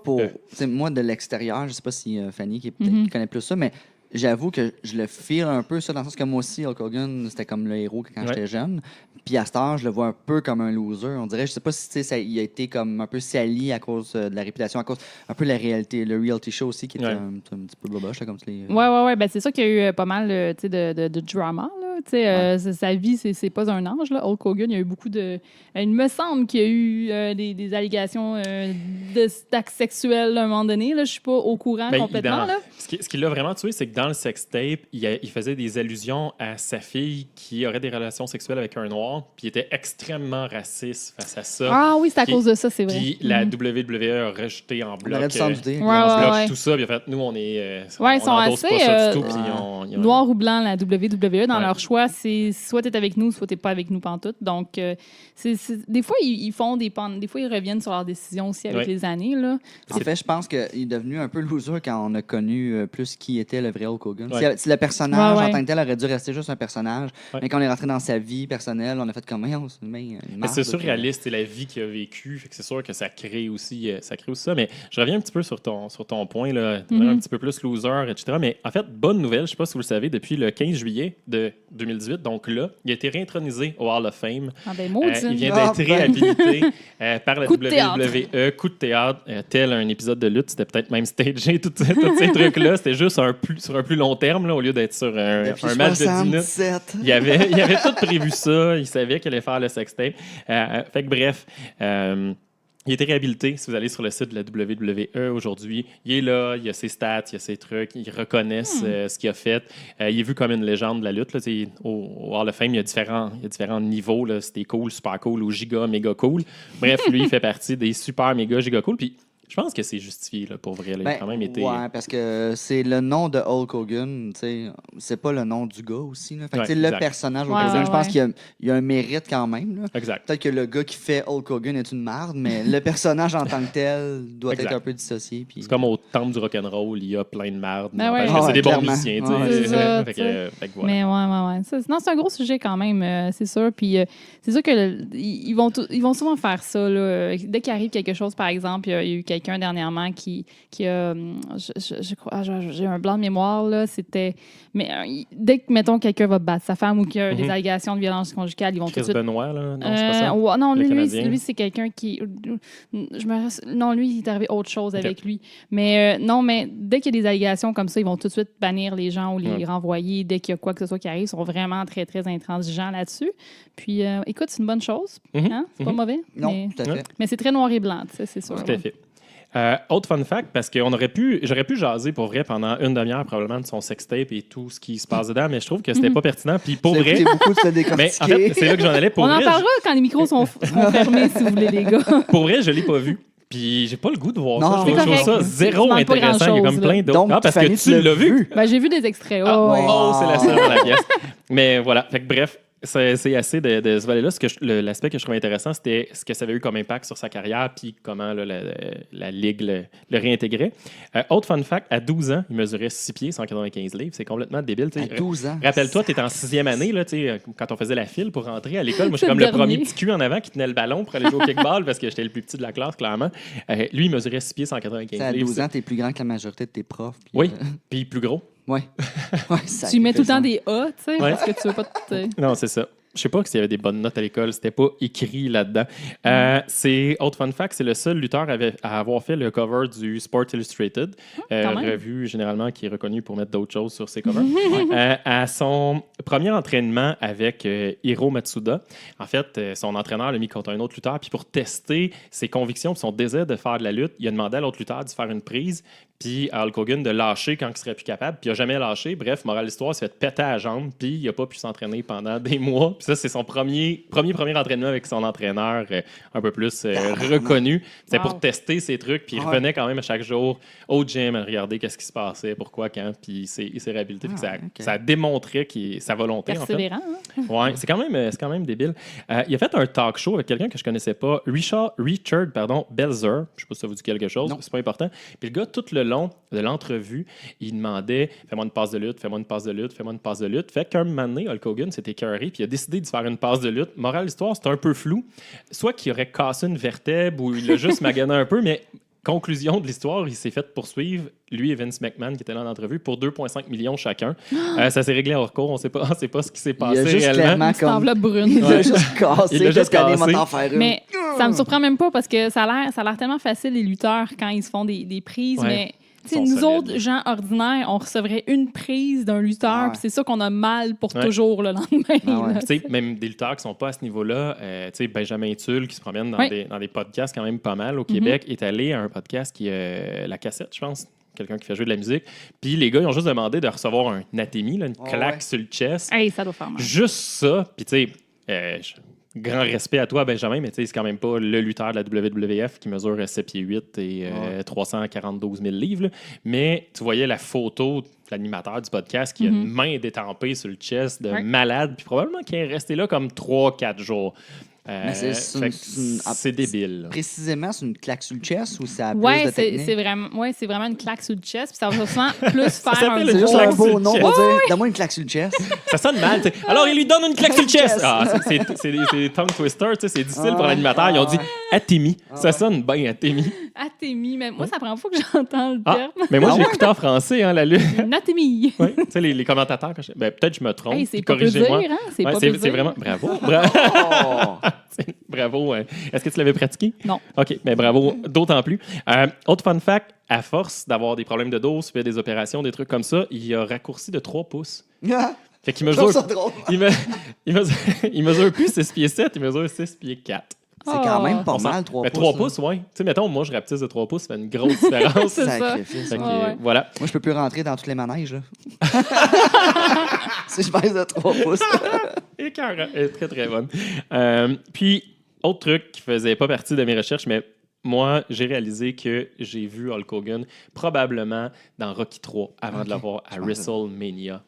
moi, de l'extérieur, je sais pas si Fanny, qui connaît plus ça, mais j'avoue que je le feel un peu, ça, dans le sens que moi aussi, Hulk Hogan, c'était comme le héros quand j'étais jeune. Puis à cet âge, je le vois un peu comme un loser. On dirait, je sais pas si il a été comme un peu sali à cause de la réputation, à cause un peu de la réalité, le reality show aussi, qui était un petit peu boboche, là, comme tu les... Ouais. Ben, c'est ça qu'il y a eu pas mal de drama. Là. Sa vie, c'est pas un ange. Là. Hulk Hogan, il y a eu beaucoup de... Il me semble qu'il y a eu des allégations d'actes sexuels à un moment donné. Je suis pas au courant complètement. Là. Ce qui l'a vraiment tué, c'est que dans le sextape, il faisait des allusions à sa fille qui aurait des relations sexuelles avec un noir, puis il était extrêmement raciste face à ça. Ah oui, c'est à cause de ça, c'est vrai. Puis la WWE a rejeté en bloc, ouais. tout ça, puis en fait, nous, on est... Ouais, ils sont endosse assez pas ça du tout, puis noir ou blanc, la WWE, dans leur choix choix, c'est soit tu es avec nous, soit tu n'es pas avec nous pantoute. Donc, des fois, ils font des fois, ils reviennent sur leurs décisions aussi avec les années. Là. En fait, je pense qu'il est devenu un peu loser quand on a connu plus qui était le vrai Hulk Hogan. Ouais. Si le personnage, Ouais. en tant que tel, aurait dû rester juste un personnage, mais quand on est rentré dans sa vie personnelle, on a fait comme, Mais c'est surréaliste, c'est la vie qu'il a vécue. Fait que c'est sûr que ça crée aussi ça. Mais je reviens un petit peu sur ton point, là, un petit peu plus loser, etc. Mais en fait, bonne nouvelle, je ne sais pas si vous le savez, depuis le 15 juillet de 2018, donc là, il a été réintronisé au Hall of Fame. Ah ben, maudit. Il vient d'être réhabilité par la Coup de WWE. Coup de théâtre, tel un épisode de lutte. C'était peut-être même stagé, tous ces trucs-là. C'était juste sur un plus long terme, là, au lieu d'être sur un match de 10 minutes. Il avait tout prévu ça. Il savait qu'il allait faire le sextape. Fait que bref, il a été réhabilité. Si vous allez sur le site de la WWE aujourd'hui, il est là, il y a ses stats, il y a ses trucs, ils reconnaissent ce qu'il a fait. Il est vu comme une légende de la lutte. Là, au Hall of Fame, il y a différents niveaux. Là. C'était cool, super cool ou giga, méga cool. Bref, lui, il fait partie des super, méga, giga cool. Puis je pense que c'est justifié, là, pour vrai. Là. Il a quand même été... Ouais, parce que c'est le nom de Hulk Hogan, c'est pas le nom du gars aussi. Là. Fait que, le personnage Hulk Hogan, je pense qu'il y a un mérite quand même. Là. Exact. Peut-être que le gars qui fait Hulk Hogan est une marde, mais le personnage en tant que tel doit être un peu dissocié. Puis... C'est comme au temple du rock'n'roll, il y a plein de marde. Ben c'est des bons clairement. musiciens. C'est ça, Fait que voilà. Mais ouais. Non, c'est un gros sujet quand même, c'est sûr. Puis c'est sûr qu'ils vont souvent faire ça. Là. Dès qu'il arrive quelque chose, par exemple, il y a eu quelqu'un dernièrement qui a... Je crois, j'ai un blanc de mémoire, là. C'était... Mais dès que, mettons, quelqu'un va battre sa femme ou qu'il y a des allégations de violence conjugale, ils vont tout de Chris suite... Benoit, là? Non, c'est pas ça? Non, Le Canadien. lui, c'est quelqu'un qui... Non, lui, il est arrivé autre chose avec lui. Mais non, mais dès qu'il y a des allégations comme ça, ils vont tout de suite bannir les gens ou les renvoyer. Dès qu'il y a quoi que ce soit qui arrive, ils sont vraiment très, très intransigeants là-dessus. Puis, écoute, c'est une bonne chose. Hein? C'est pas mauvais. Non, tout à fait. Mais c'est très noir et blanc, c'est sûr. Tout à fait. Autre fun fact, parce que j'aurais pu jaser pour vrai pendant une demi-heure probablement de son sextape et tout ce qui se passe dedans, mais je trouve que c'était pas pertinent. Puis pour vrai, beaucoup de se décortiquer. mais en fait, c'est là que j'en allais. Pour On vrai, en parlera quand les micros seront fermés, si vous voulez, les gars. Pour vrai, je l'ai pas vu. Puis j'ai pas le goût de voir ça. Non, Je trouve ça correct. zéro Tu manques pas intéressant. Il y a comme grand-chose, plein là. d'autres. Donc, Ah, parce Fanny, que tu l'as vu. Ben, j'ai vu des extraits. C'est la seule dans la pièce. Mais voilà. Fait que bref. C'est assez de ce volet-là. L'aspect que je trouvais intéressant, c'était ce que ça avait eu comme impact sur sa carrière puis comment là, la Ligue le réintégrait. Autre fun fact, à 12 ans, il mesurait 6 pieds, 195 livres. C'est complètement débile. À 12 ans. Rappelle-toi, tu étais en 6e année là, quand on faisait la file pour rentrer à l'école. Moi, j'étais comme le premier petit cul en avant qui tenait le ballon pour aller jouer au kickball parce que j'étais le plus petit de la classe, clairement. Lui, il mesurait 6 pieds, 195 À livres. 12 ans, t'es plus grand que la majorité de tes profs. Puis, Oui, puis plus gros. Ouais. Tu mets tout le temps des A, tu sais, Ouais. parce que tu veux pas te... Non, c'est ça. Je sais pas s'il y avait des bonnes notes à l'école. C'était pas écrit là-dedans. Autre fun fact, c'est le seul lutteur à avoir fait le cover du Sport Illustrated, revue généralement qui est reconnue pour mettre d'autres choses sur ses covers. À son premier entraînement avec Hiro Matsuda, en fait, son entraîneur l'a mis contre un autre lutteur. Puis pour tester ses convictions et son désir de faire de la lutte, il a demandé à l'autre lutteur de faire une prise. Puis à Hulk Hogan de lâcher quand il serait plus capable. Puis il n'a jamais lâché. Bref, morale de l'histoire, il s'est fait péter à la jambe. Puis il n'a pas pu s'entraîner pendant des mois. Puis ça, c'est son premier entraînement avec son entraîneur un peu plus reconnu. C'était pour tester ses trucs. Puis il revenait quand même à chaque jour au gym à regarder qu'est-ce qui se passait, pourquoi, quand. Puis il s'est réhabilité. Ça a démontré sa volonté, en fait. Persévérant, hein? Ouais, c'est quand même débile. Il a fait un talk show avec quelqu'un que je connaissais pas, Richard Belzer. Je sais pas si ça vous dit quelque chose. C'est pas important. Puis le gars, tout le long de l'entrevue, il demandait « Fais-moi une passe de lutte, fais-moi une passe de lutte, fais-moi une passe de lutte ». Fait qu'un moment donné, Hulk Hogan s'était écœuré puis il a décidé de faire une passe de lutte. Morale de l'histoire, c'est un peu flou. Soit qu'il aurait cassé une vertèbre ou il a juste magané un peu, mais conclusion de l'histoire, il s'est fait poursuivre, lui et Vince McMahon qui étaient là en entrevue, pour 2,5 millions chacun. Ça s'est réglé hors cours. On sait pas ce qui s'est passé réellement. Une enveloppe brune. Il a juste cassé. Il a juste cassé. Mais ça me surprend même pas parce que ça a l'air tellement facile, les lutteurs, quand ils se font des prises, mais... Nous autres, gens ordinaires, on recevrait une prise d'un lutteur, puis c'est ça qu'on a mal pour toujours le lendemain. Même des lutteurs qui ne sont pas à ce niveau-là, Benjamin Tulle, qui se promène dans des podcasts quand même pas mal au Québec, est allé à un podcast qui est La Cassette, je pense. Quelqu'un qui fait jouer de la musique. Puis les gars, ils ont juste demandé de recevoir un atémie, une claque sur le chest. Hey, ça doit faire mal. Juste ça. Puis tu sais, grand respect à toi, Benjamin, mais c'est quand même pas le lutteur de la WWF qui mesure 7 pieds 8 et 342 000 livres. Là. Mais tu voyais la photo de l'animateur du podcast qui a une main détampée sur le chest de malade, puis probablement qu'il est resté là comme 3-4 jours. Mais c'est débile. Précisément, c'est une claque sur le chest ou ça a plus Ouais, de technique? c'est vraiment une claque sur le chest. Puis ça va souvent plus faire un s'appelle C'est une juste gros... claque un sur beau le nom chest. pour dire « Donne-moi une claque sur le chest. Ça sonne mal. T'sais. Alors, il lui donne une claque sur le chest. Ah, c'est des tongue twisters. C'est difficile pour l'animateur. Ils ont dit Atemi. Ça sonne bien, Atemi. Atemi. Mais moi, c'est la première fois que j'entends le Ah, terme. mais moi, j'ai écouté en français, la lutte. Une Atemi. Ouais. Tu sais, les commentateurs, peut-être je me trompe. Hey, c'est puis pas peu dire, corrigez-moi. hein? C'est Ouais, pas peu c'est dire. vraiment. Bravo. Oh! Bravo. Est-ce que tu l'avais pratiqué? Non. OK, mais bravo, d'autant plus. Autre fun fact, à force d'avoir des problèmes de dos, fait des opérations, des trucs comme ça, il a raccourci de 3 pouces. Fait qu'il Je trouve mesure, ça drôle. il mesure plus 6 pieds 7, il mesure 6 pieds 4. C'est quand même pas On s'en- mal, 3 Mais pouces. 3 là. pouces, oui. Tu sais, mettons, moi, je rapetisse de 3 pouces, ça fait une grosse différence. C'est ça. Sacrifice. Fait que, Ouais. voilà. Moi, je peux plus rentrer dans tous les manèges. Là. Si je baisse de 3 pouces. Écœurant. Elle est très, très bonne. Puis, autre truc qui faisait pas partie de mes recherches, mais moi, j'ai réalisé que j'ai vu Hulk Hogan probablement dans Rocky 3 avant de l'avoir à je m'en rappelle. WrestleMania.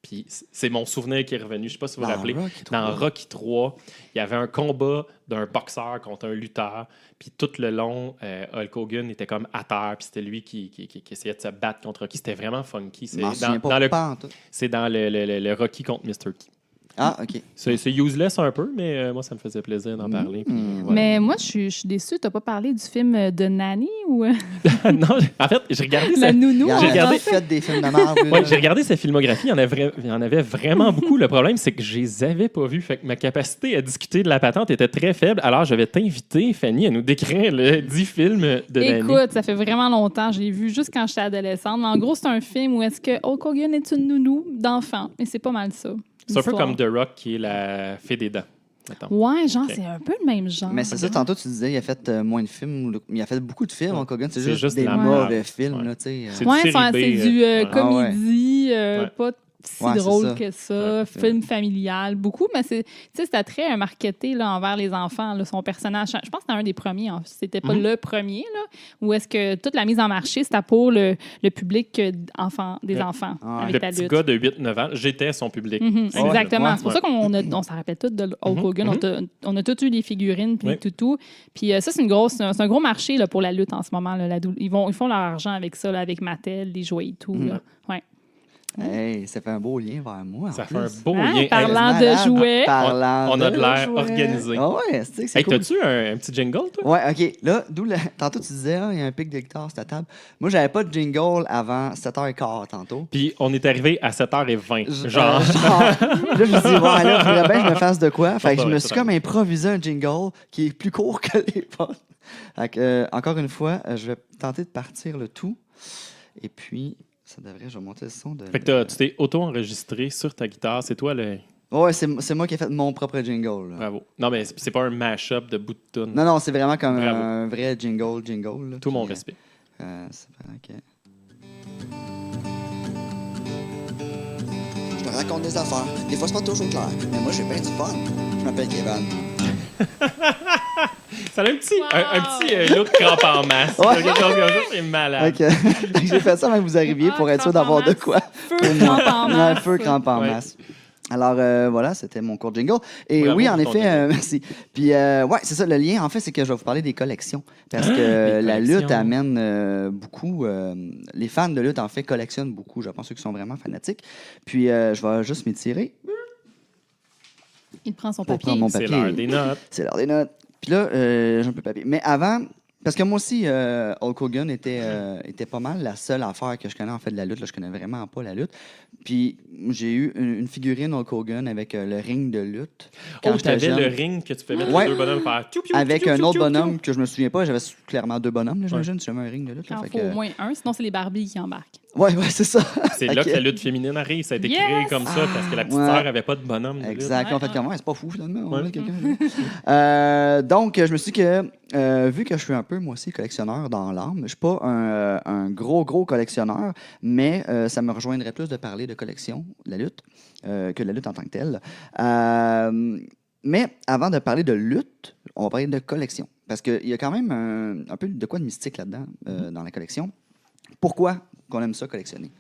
Puis c'est mon souvenir qui est revenu. Je ne sais pas si vous vous Dans rappelez. Rocky 3. Dans Rocky 3, il y avait un combat d'un boxeur contre un lutteur. Puis tout le long, Hulk Hogan était comme à terre. Puis c'était lui qui essayait de se battre contre Rocky. C'était vraiment funky. Je m'en souviens pas en tout. C'est dans le Rocky contre Mr. T. Ah, OK. C'est useless un peu, mais moi, ça me faisait plaisir d'en parler. Puis, voilà. Mais moi, je suis déçue. T'as pas parlé du film de Nanny ou Non, en fait, j'ai regardé la ça. nounou? Il en J'ai a regardé- fait. fait des films de marde. Ouais, j'ai regardé sa filmographie, il y en avait vraiment beaucoup. Le problème, c'est que je les avais pas vus. Fait que ma capacité à discuter de la patente était très faible. Alors, je vais t'inviter, Fanny, à nous décrire le 10 films de Nanny. Écoute, ça fait vraiment longtemps. Je l'ai vu juste quand j'étais adolescente. Mais en gros, c'est un film où est-ce que Hulk Hogan est une nounou d'enfant. Et c'est pas mal ça. C'est un peu l'histoire. comme The Rock, qui est la fée des dents. Mettons. Ouais, genre, Ok. c'est un peu le même genre. Mais c'est ça, tantôt, tu disais, il a fait moins de films. Il a fait beaucoup de films, Ouais. Hulk Hogan. C'est C'est juste juste des la mauvais merde. films, Ouais. là, tu sais. C'est Ouais, du série B, c'est du ouais. comédie, Ouais. pas si Ouais, c'est drôle ça. que ça, film familial, beaucoup, mais c'était très marketé là, envers les enfants. Là, son personnage, je pense que c'était un des premiers, c'était pas le premier, là, où est-ce que toute la mise en marché, c'était pour le public des enfants, Ouais. avec Le la petit lutte. gars de 8-9 ans, j'étais son public. Exactement. Ouais. C'est pour ça qu'on s'en rappelle tout de Hulk Hogan. On a tous eu les figurines puis Ouais. les toutous. Puis ça, c'est un gros marché là, pour la lutte en ce moment. Là, ils font leur argent avec ça, là, avec Mattel, les jouets et tout. Là. Ouais. Hey, ça fait un beau lien vers moi. Ça en fait un plus. beau Hein, lien. parlant Hey, de Malade. jouets. Parlant on a de l'air jouets. organisé. Ah ouais, c'est Hey, cool. t'as-tu un petit jingle, toi? Ouais, OK. Là, tantôt, tu disais, il y a un pic de guitare sur ta table. Moi, j'avais pas de jingle avant 7h15 tantôt. Puis on est arrivé à 7h20. Genre. Là, je me dis, bon, là, il faudrait bien que je me fasse de quoi. Fait que je me suis c'est comme improvisé un jingle qui est plus court que les autres. Fait que, encore une fois, je vais tenter de partir le tout. Et puis, ça devrait, je vais monter le son de. Fait que tu t'es auto-enregistré sur ta guitare. C'est toi le. Ouais, c'est moi qui ai fait mon propre jingle. là. Bravo. Non, mais c'est pas un mash-up de bout de tune. Non, c'est vraiment comme Bravo. un vrai jingle. Là, Tout mon puis, respect. C'est vrai que. Je te raconte des affaires. Des fois, c'est pas toujours clair. Mais moi, j'ai bien du fun. Je m'appelle Kevin. Ça a un petit look crampe en masse. Ouais. Quelque chose comme ça, c'est malade. Ok. J'ai fait ça avant que vous arriviez pour être sûr d'avoir de quoi. Feu crampe en Ouais, masse. feu crampe en Ouais. masse. Alors, voilà, c'était mon court jingle. Et Bravo oui, en pour ton effet, jingle. merci. Puis, ouais, c'est ça, le lien, en fait, c'est que je vais vous parler des collections. Parce que Les la collections. lutte amène beaucoup. Les fans de lutte, en fait, collectionnent beaucoup. Je pense ceux qui sont vraiment fanatiques. Puis, je vais juste m'étirer Il prend son pour papier. prendre mon C'est papier. l'heure des notes. C'est l'heure des notes. Puis là, j'ai un peu de papier. Mais avant, parce que moi aussi, Hulk Hogan était pas mal la seule affaire que je connais en fait de la lutte. Là, je connais vraiment pas la lutte. Puis j'ai eu une figurine Hulk Hogan avec le ring de lutte. Oh, j'étais t'avais jeune. le ring que tu peux mettre Ouais. les deux bonhommes faire. Piou, piou, Avec piou, un piou, autre piou, bonhomme que je me souviens pas. J'avais clairement 2 bonhommes, là, j'imagine, si j'avais un ring de lutte. Il Là, en fait faut que- au moins un, sinon c'est les Barbies qui embarquent. Ouais, c'est ça. C'est là Ok. que la lutte féminine arrive. Ça a été Yes! créé comme ça parce que la petite Ouais. sœur avait pas de bonhomme. de lutte. Exact. Ouais, En fait, ouais. comment c'est pas fou finalement. On Ouais. va mettre quelqu'un. Donc, je me suis dit que, vu que je suis un peu, moi aussi, collectionneur dans l'âme, je suis pas un gros collectionneur, mais ça me rejoindrait plus de parler de collection, de la lutte, que de la lutte en tant que telle. Mais avant de parler de lutte, on va parler de collection. Parce qu'il y a quand même un peu de quoi de mystique là-dedans, dans la collection. Pourquoi qu'on aime ça collectionner?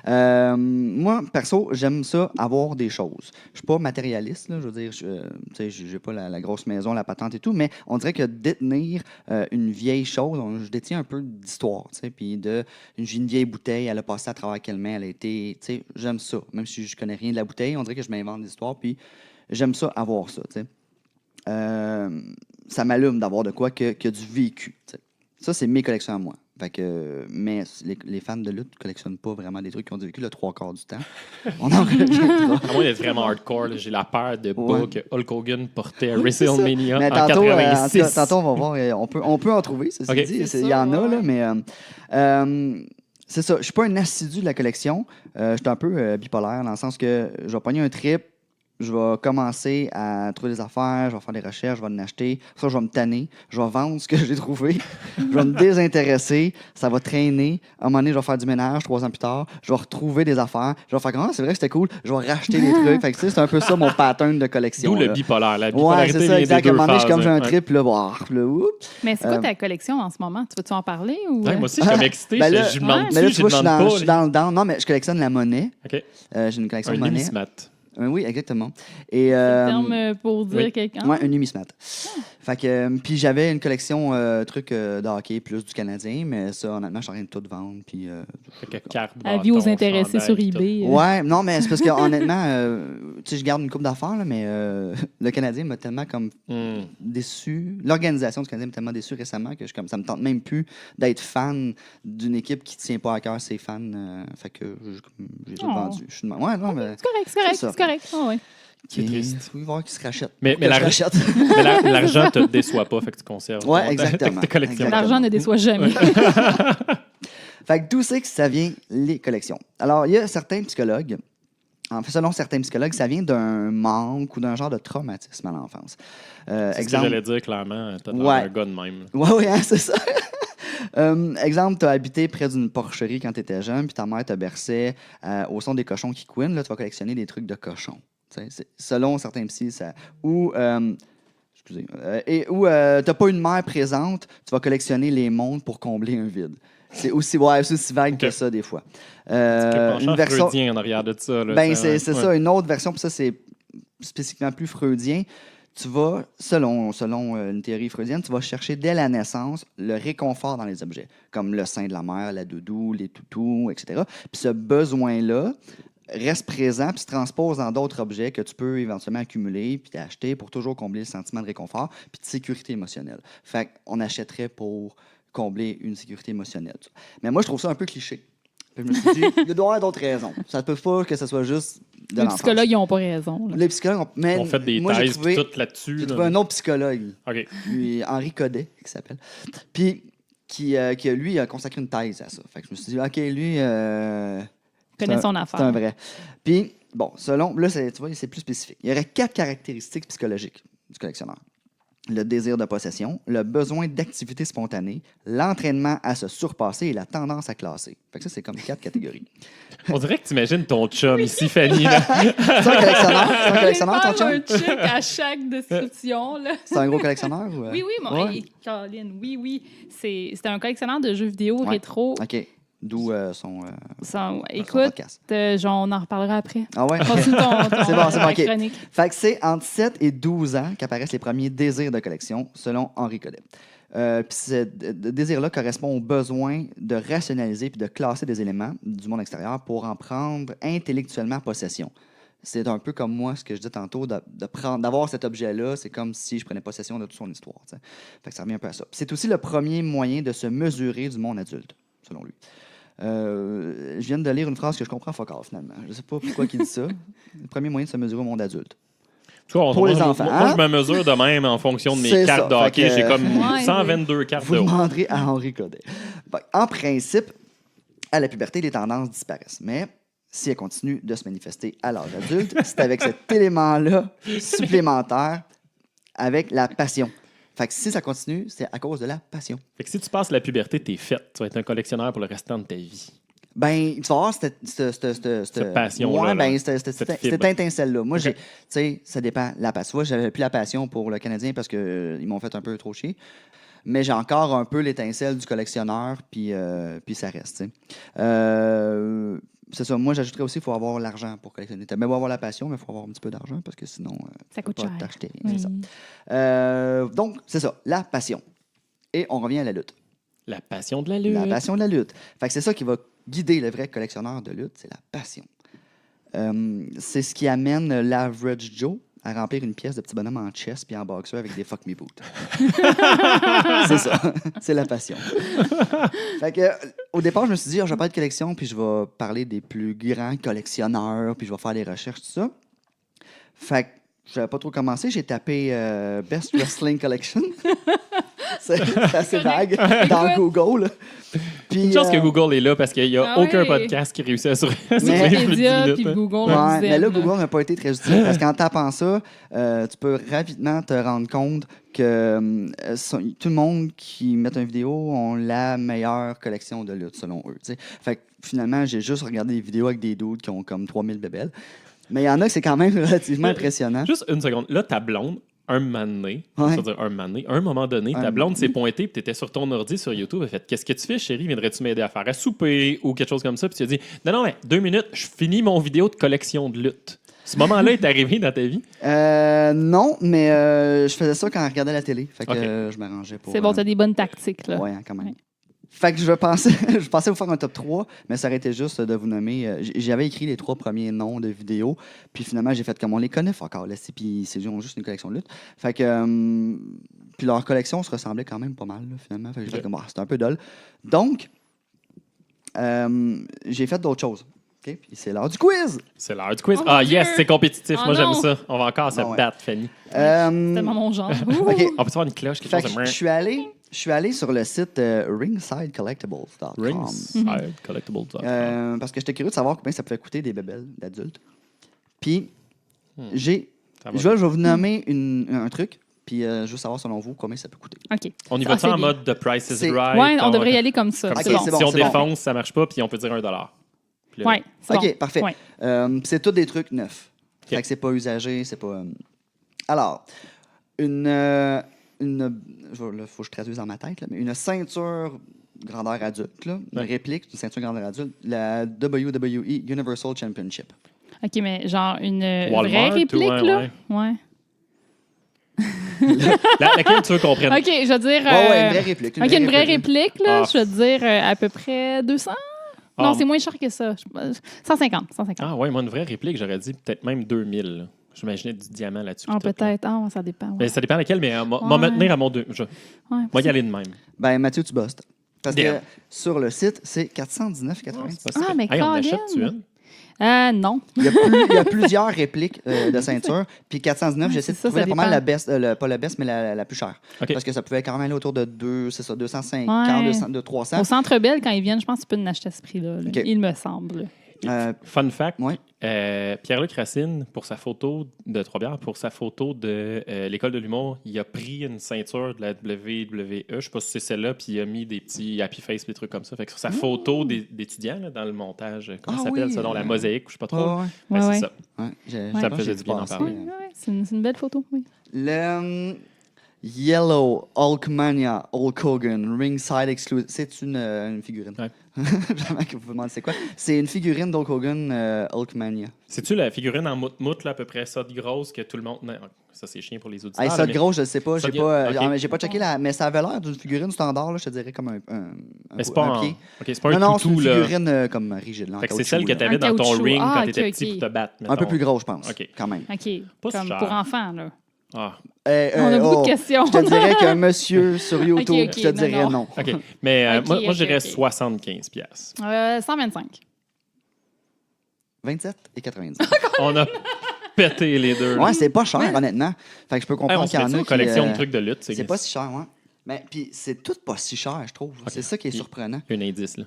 Moi, perso, j'aime ça avoir des choses. Je suis pas matérialiste, là, je veux dire, je n'ai pas la grosse maison, la patente et tout, mais on dirait que détenir une vieille chose, je détiens un peu d'histoire, puis j'ai une vieille bouteille, elle a passé à travers quelle main elle a été, j'aime ça. Même si je connais rien de la bouteille, on dirait que je m'invente des histoires, puis j'aime ça, avoir ça, ça m'allume d'avoir de quoi qui a du vécu, t'sais. Ça, c'est mes collections à moi. Mais les fans de lutte ne collectionnent pas vraiment des trucs qui ont du vécu le 3/4 du temps. On en reviendra. À moins d'être vraiment hardcore, là, j'ai la paire de bas que Hulk Hogan portait à Oui, c'est ça. WrestleMania Mais en tantôt, 86. tantôt, on va voir. On peut en trouver, ceci Ok. dit. C'est Il y en ça, a, ouais. là, mais c'est ça. Je suis pas un assidu de la collection. Je suis un peu bipolaire dans le sens que je vais pogner un trip, je vais commencer à trouver des affaires, je vais faire des recherches, je vais en acheter. Ça, je vais me tanner, je vais vendre ce que j'ai trouvé, je vais me désintéresser, ça va traîner. À un moment donné, je vais faire du ménage 3 ans plus tard, je vais retrouver des affaires, je vais faire comme c'est vrai que c'était cool, je vais racheter des trucs. Fait que, c'est un peu ça mon pattern de collection. D'où le là. bipolaire. La Ouais, bipolarité c'est ça, vient exact. des À un deux moment donné, je suis phases, comme j'ai un hein. trip, là, oups. Mais c'est quoi ta collection en ce moment? Tu veux-tu en parler? Ou... Ouais, moi aussi, je suis comme excité. Ben là- je demande Mais là, je tu vois, je demande pas. suis dans le down. Non, mais je collectionne la monnaie. OK. J'ai une collection Un de monnaie. numismat. Oui, exactement. Et, C'est le terme pour dire oui. quelqu'un? ouais, un numismat. Fait que, puis j'avais une collection trucs de hockey plus du Canadien, mais ça, honnêtement, je suis en train de tout vendre. Puis, Quelques cartes, Avis aux bâtons, intéressés chandails, sur tout. eBay. ouais, non, mais c'est parce que honnêtement, tu sais, je garde une coupe d'affaires, là, mais le Canadien m'a tellement comme Hmm. déçu. L'organisation du Canadien m'a tellement déçu récemment que ça me tente même plus d'être fan d'une équipe qui tient pas à cœur ses fans. Fait que j'ai tout Oh. vendu. Je suis de même. Ouais, non, mais. C'est correct, c'est correct, C'est ça. c'est correct. Ah ouais. C'est triste. Oui, voir qui se rachète. Mais Que je la- rachète. Mais l'argent te déçoit pas, fait que tu conserves. Ouais, ta- exactement. ta collection. Exactement. L'argent ne déçoit jamais. Fait que d'où c'est que ça vient, les collections? Alors, il y a certains psychologues, en fait, selon certains psychologues, ça vient d'un manque ou d'un genre de traumatisme à l'enfance. C'est ce que j'allais dire, clairement. T'as l'air Ouais. d'un gars de même. Oui, hein, c'est ça. Exemple, tu as habité près d'une porcherie quand tu étais jeune, puis ta mère te berçait au son des cochons qui couinent. Là, tu vas collectionner des trucs de cochons. Selon certains psys, ça. Ou. Excusez. Ou tu n'as pas une mère présente, tu vas collectionner les mondes pour combler un vide. C'est aussi vague que ça, des fois. Un Une version. freudien en arrière de ça. Là, Ben, ça, c'est ouais. ça. Une autre version, puis ça, c'est spécifiquement plus freudien. Tu vas, selon une théorie freudienne, tu vas chercher dès la naissance le réconfort dans les objets, comme le sein de la mère, la doudou, les toutous, etc. Puis ce besoin-là reste présent puis se transpose dans d'autres objets que tu peux éventuellement accumuler puis acheter pour toujours combler le sentiment de réconfort puis de sécurité émotionnelle. Fait qu'on achèterait pour combler une sécurité émotionnelle. Mais moi, je trouve ça un peu cliché. Puis je me suis dit, il doit y avoir d'autres raisons. Ça ne peut pas que ce soit juste de Les l'enfance. psychologues, ils n'ont pas raison. là. Les psychologues mais On fait des moi, j'ai thèses trouvé, pis tout là-dessus. j'ai là. trouvé un autre psychologue, OK. lui, Henri Codet, qui s'appelle, puis qui lui, a consacré une thèse à ça. Fait que je me suis dit, OK, lui, Il connaît son affaire. c'est un vrai. Puis, bon, selon, là, tu vois, c'est plus spécifique. Il y aurait 4 caractéristiques psychologiques du collectionneur. Le désir de possession, le besoin d'activité spontanée, l'entraînement à se surpasser et la tendance à classer. Fait que ça, c'est comme 4 catégories. On dirait que tu imagines ton chum ici, Fanny. Là. C'est un collectionneur? C'est un collectionneur, ton Il fait chum? un check à chaque description. Là. C'est un gros collectionneur? Ou, Oui, mon Ouais. hey, Caroline, oui. C'était un collectionneur de jeux vidéo Ouais. rétro. OK. D'où son Écoute, podcast. on en reparlera après. Ah ouais? Continue ton C'est bon, ta OK. chronique. Fait que c'est entre 7 et 12 ans qu'apparaissent les premiers désirs de collection, selon Henri Codet. Puis ce désir-là correspond au besoin de rationaliser puis de classer des éléments du monde extérieur pour en prendre intellectuellement possession. C'est un peu comme moi, ce que je dis tantôt, d'avoir cet objet-là, c'est comme si je prenais possession de toute son histoire. T'sais. Fait que ça revient un peu à ça. Puis c'est aussi le premier moyen de se mesurer du monde adulte, selon lui. Je viens de lire une phrase que je comprends fuck all, finalement. Je ne sais pas pourquoi il dit ça. Le premier moyen de se mesurer au monde adulte. Tu vois, Pour les moi, enfants, moi, hein? je me mesure de même en fonction de mes C'est cartes ça. de hockey. Fait que- J'ai comme Ouais, 122 cartes Vous de hockey. demanderez à Henri Codet. En principe, à la puberté, les tendances disparaissent. Mais si elles continuent de se manifester à l'âge adulte, c'est avec cet élément-là supplémentaire, avec la passion. Fait que si ça continue, c'est à cause de la passion. Fait que si tu passes la puberté, t'es faite. Tu vas être un collectionneur pour le restant de ta vie. Ben, tu vas avoir cette passion-là, ouais, ben, là. cette Cette fibre. étincelle-là. Moi, Ok. tu sais, ça dépend. La passion. Moi, j'avais plus la passion pour le Canadien parce qu'ils m'ont fait un peu trop chier. Mais j'ai encore un peu l'étincelle du collectionneur, puis ça reste, tu sais. C'est ça. Moi, j'ajouterais aussi qu'il faut avoir l'argent pour collectionner. Tu as même avoir la passion, mais il faut avoir un petit peu d'argent parce que sinon, Ça coûte tu peux cher. pas t'acheter. Oui. C'est ça. Donc, c'est ça. La passion. Et on revient à la lutte. La passion de la lutte. La passion de la lutte. Fait que c'est ça qui va guider le vrai collectionneur de lutte, c'est la passion. C'est ce qui amène l'average Joe à remplir une pièce de petit bonhomme en chess puis en boxeur avec des fuck me boots. C'est ça. C'est la passion. Fait que, au départ, je me suis dit, je vais parler de collection puis je vais parler des plus grands collectionneurs puis je vais faire des recherches, tout ça. Fait que je savais pas trop commencé. J'ai tapé Best Wrestling Collection. C'est assez vague dans Google. Puis, Une chance que Google est là parce qu'il n'y a Ah aucun oui. podcast qui réussit à survivre plus de 10 Wikipédia minutes. puis hein. Google. Ouais, mais là, Google n'a pas été très utile parce qu'en tapant ça, tu peux rapidement te rendre compte que tout le monde qui met une vidéo ont la meilleure collection de lutte, selon eux. T'sais. Fait que finalement, j'ai juste regardé des vidéos avec des dudes qui ont comme 3000 bébelles. Mais il y en a que c'est quand même relativement impressionnant. Juste une seconde. Là, ta blonde, un moment donné, ta blonde s'est pointée puis tu étais sur ton ordi sur YouTube et fait qu'est-ce que tu fais, chérie? Viendrais-tu m'aider à faire à souper ou quelque chose comme ça? Puis tu as dit non, mais 2 minutes, je finis mon vidéo de collection de lutte. Ce moment-là est arrivé dans ta vie? Non, mais je faisais ça quand je regardais la télé. Fait que Ok. je m'arrangeais pour. C'est bon, tu as des bonnes tactiques. Là. Ouais, quand même. Ouais. Fait que je pensais vous faire un top 3, mais ça aurait été juste de vous nommer. J'avais écrit les 3 premiers noms de vidéos, puis finalement, j'ai fait comme on les connaît encore, là, puis ils ont juste une collection de lutte. Fait que. Puis leur collection se ressemblait quand même pas mal, là, finalement. Fait que j'ai fait comme, c'était un peu dull. Donc, j'ai fait d'autres choses. OK? Puis c'est l'heure du quiz. C'est l'heure du quiz. Oh Ah mon yes, Dieu! c'est compétitif. Oh Moi, j'aime non! ça. On va encore se Bon, ouais. battre, Fanny. C'est tellement mon genre. OK. On peut avoir une cloche, quelque Fait chose que de je suis allé sur le site ringsidecollectibles.com. Ringside Collectibles. Parce que j'étais curieux de savoir combien ça pouvait coûter des bébelles d'adultes. Puis, je vais vous nommer un truc, puis je veux savoir selon vous combien ça peut coûter. OK. On y Ah, va-tu c'est en bien. mode The Price is C'est- Right? Ouais, on devrait y aller comme ça. Comme Ok, ça. c'est bon, Si on c'est bon. défonce, ça marche pas, puis on peut dire $1. Puis là, Ouais, c'est OK, bon. parfait. Ouais. C'est tous des trucs neufs. OK. Fait que c'est pas usagé, c'est pas... Alors, il faut que je traduise dans ma tête, là, mais une ceinture grandeur adulte, là, une Ouais. réplique d'une ceinture grandeur adulte, la WWE Universal Championship. OK, mais genre une Walmart, vraie réplique, ouais, là? ouais. Ouais. Laquelle tu veux qu'on prenne? OK, je veux dire... Ouais, une vraie réplique. OK, une vraie réplique, là, Ah. je veux dire à peu près 200? Ah. Non, c'est moins cher que ça. 150. Ah ouais, moi, une vraie réplique, j'aurais dit peut-être même 2000. là. J'imaginais du diamant là-dessus. Ah, tout à fait. peut-être. Ah, ça dépend. Ouais. Mais ça dépend laquelle, mais moi, Ouais. me tenir à mon 2. Ouais, Moi, y aller de même. Ben, Mathieu, tu bosses. Parce que Damn. sur le site, c'est 419,90. C'est pas si Ah, pire. mais Hey, on Colin! achète-tu une? Non. Il y a plusieurs répliques de ceinture. Puis 419, j'essaie de c'est ça, trouver ça pas mal la dépend. best, pas la best, mais la plus chère. OK. Parce que ça pouvait quand même aller autour de 250, Ouais. 200, de 300. Au Centre Bell, quand ils viennent, je pense que tu peux en acheter à ce prix-là. Là. OK. Il me semble. Fun fact, Ouais. Pierre-Luc Racine, pour sa photo de Trois-Bières, pour sa photo de l'École de l'humour, il a pris une ceinture de la WWE, je ne sais pas si c'est celle-là, puis il a mis des petits happy face, des trucs comme ça. Fait que sur sa photo d'étudiant, là, dans le montage, comment ça s'appelle, oui, selon la mosaïque, ou je ne sais pas trop. Ouais, ouais. Ben, Ouais, c'est ouais. ça. Ouais, Ça me faisait du bien d'en parler. C'est une belle photo, oui. Le Yellow Hulkmania Hulk Hogan Ringside Exclusive. C'est une figurine. Ouais. Jamais que vous vous demandez c'est quoi. C'est une figurine d'Hulk Hogan Hulkmania. C'est-tu la figurine en mout-mout, là, à peu près ça de grosse, que tout le monde... Non, ça, c'est chiant pour les auditeurs. Hey, ça là, de mais- gros, je ne sais pas. Ça J'ai de- pas, ok. j'ai pas checké mais ça avait l'air d'une figurine standard, là, je te dirais comme un Mais c'est pas un en... pied. OK, c'est pas un Non, c'est toutou, une là. figurine comme rigide. Là, en Fait que c'est caoutchouc, celle que là. tu avais En dans ton caoutchouc. ring Ah, quand ok, tu étais ok. petit pour te battre. Un peu mettons. plus gros, je pense. OK. Quand même. OK. Pas si Comme cher. pour enfants, là. Ah, On a beaucoup de questions. Je te dirais qu'un monsieur sur YouTube, Ok, ok, je te dirais non. non. OK. Mais Ok, moi, ok, je dirais ok. 75 piastres. 125. 27 et 90. On a pété les deux. là. Ouais, c'est pas cher, honnêtement. Fait que je peux Hey, comprendre on qu'il y se en fait a une qui... collection de trucs de lutte. C'est pas si cher, ouais. Mais puis c'est tout pas si cher, je trouve. C'est ça qui est surprenant. Un indice, là.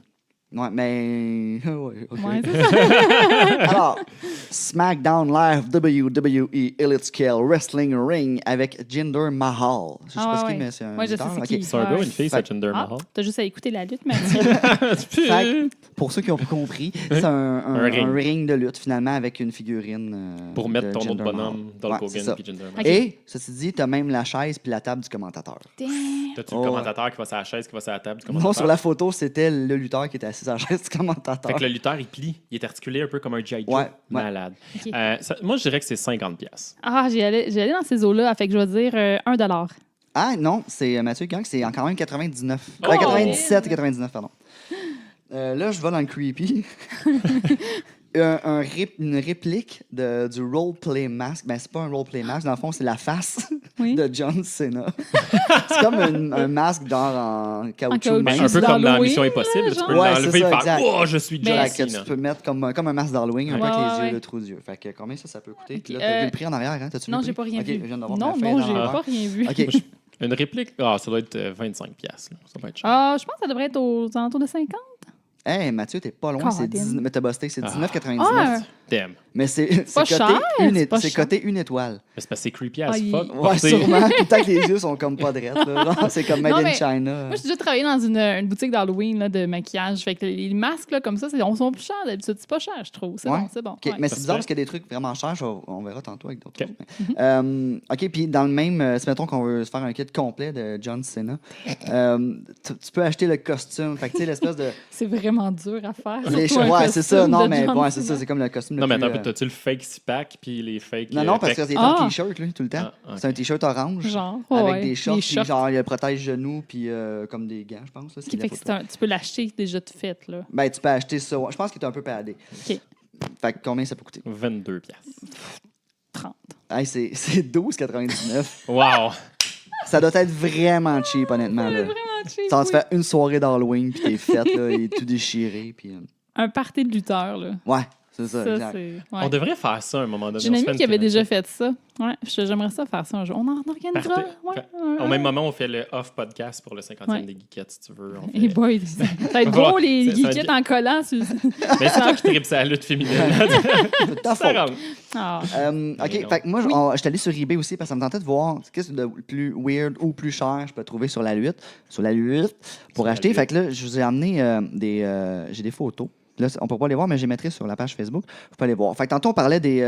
Ouais, mais. Ouais, OK. Ouais, c'est ça. Alors, SmackDown Live WWE Elite Scale Wrestling Ring avec Jinder Mahal. Je sais pas ce qui, mais c'est un Moi, je sais lutteur. c'est OK. qui. C'est un gars ou une fille, Fait- c'est Jinder Ah, Mahal? t'as juste à écouter la lutte, Mathieu. Fait que, pour ceux qui ont compris, c'est un ring. ring de lutte, finalement, avec une figurine. Pour mettre de ton autre Jinder bonhomme, Mahal. Hulk Ouais, c'est Hogan ça. puis Jinder Mahal. Ok. Et, ceci dit, t'as même la chaise puis la table du commentateur. Damn. T'as-tu Oh, le ouais. commentateur qui va sur la chaise, qui va sur la table du commentateur? Non, sur la photo, c'était le lutteur qui était assis à la chaise du commentateur. Fait que le lutteur, il plie. Il est articulé un peu comme un G.I. Joe. Ouais, ouais. Malade. Ok. Moi, je dirais que c'est 50$. Ah, j'y allais dans ces eaux-là. Fait que je vais dire $1. Ah non, c'est Mathieu Gang, c'est quand même 99. Oh! 97 et 99, pardon. Là, je vais dans le creepy. Une réplique du roleplay mask. Ben, c'est pas un roleplay mask. Dans le fond, c'est la face Oui. de John Cena. C'est comme un masque genre en caoutchouc. caoutchouc. Ben, mince. un peu comme dans d'Halloween, Mission Impossible. Tu genre. peux Ouais, l'enlever c'est et ça, faire exact. « Oh, je suis John Mais- Fait que Cena tu peux mettre comme un masque d'Halloween, un peu Ouais, avec les ouais. yeux, le trou d'yeux. Fait que combien ça peut coûter? Puis là, Ok, t'as vu le prix en arrière, hein? T'as-tu vu Non, le j'ai prix? pas rien Ok, vu. je viens d'avoir Non, ma feuille non, dans j'ai l'envers. pas rien vu. OK. Une réplique, ça doit être 25$. Là. Ça va être cher. Ah, je pense que ça devrait être aux alentours de 50. Hey, Mathieu, t'es pas loin. C'est Colin. mais t'as busté, c'est 19,99. Ah, Damn. Mais c'est pas coté cher, c'est pas c'est cher. coté une étoile. Mais c'est parce que c'est creepy Ah, as il- fuck. Ouais, Porter- sûrement. Tout le temps que les yeux sont comme pas drettes. là. Genre, c'est comme Made Non, in mais China. Moi, j'ai déjà travaillé dans une boutique d'Halloween là, de maquillage. Fait que les masques là, comme ça, on sont plus chers d'habitude. C'est pas cher, je trouve. C'est Ouais. bon, c'est bon. OK, Ouais. mais c'est Ça se bizarre fait. parce qu'il y a des trucs vraiment chers. On verra tantôt avec d'autres OK. choses. mais, OK, puis dans le même... si mettons qu'on veut se faire un kit complet de John Cena, tu peux acheter le costume. Fait que tu sais, l'espèce de... C'est vraiment dur à faire. les surtout un ouais, c'est ça. costume Non, de mais John ouais, c'est Cena. ça. C'est comme le costume Non, le mais plus... attends, t'as-tu le fake six-pack puis les fake... Non, parce que c'est Ah! un T-shirt, lui, tout le temps. Ah, ok. C'est un T-shirt orange. Genre, Avec ouais, des shorts, des puis shorts. genre, il y a protège-genoux, puis comme des gants, je pense. Là, c'est Qui la fait que photo. tu peux l'acheter déjà tout fait. Là. Ben, tu peux acheter ça. Ouais. Je pense qu'il est un peu padé. OK. Fait que combien ça peut coûter? 22$. 30. Hey, c'est 12,99. Wow! Ça doit être vraiment cheap, honnêtement. Là. Vraiment cheap, Ça va te oui. faire une soirée d'Halloween, puis t'es faite, là, et tout déchiré, puis... Un party de lutteur. Là. Ouais, c'est ça, Ça, exact. c'est... ouais. On devrait faire ça à un moment donné. J'ai une On se amie fait qui avait déjà thématique. fait ça. Ouais, j'aimerais ça faire ça un jour. On en organisera. Parfait. Ouais, Fait- ouais, Au ouais. même moment, on fait le off-podcast pour le 50e Ouais. des geekettes, si tu veux. On Hey fait- boy, ça va être Ça va- beau, les ça va geekettes être- en collant. Sur... Mais c'est toi qui tripes sa lutte féminine. C'est ta Ça faute. rentre. Ah. OK, non. fait que moi, je suis allé sur eBay aussi parce que ça me tentait de voir qu'est-ce de plus weird ou plus cher je peux trouver sur la lutte pour la acheter. lutte. Fait que là, je vous ai amené j'ai des photos. Là, on peut pas les voir, mais je les mettrai sur la page Facebook. Vous pouvez les voir. Fait que tantôt, on parlait des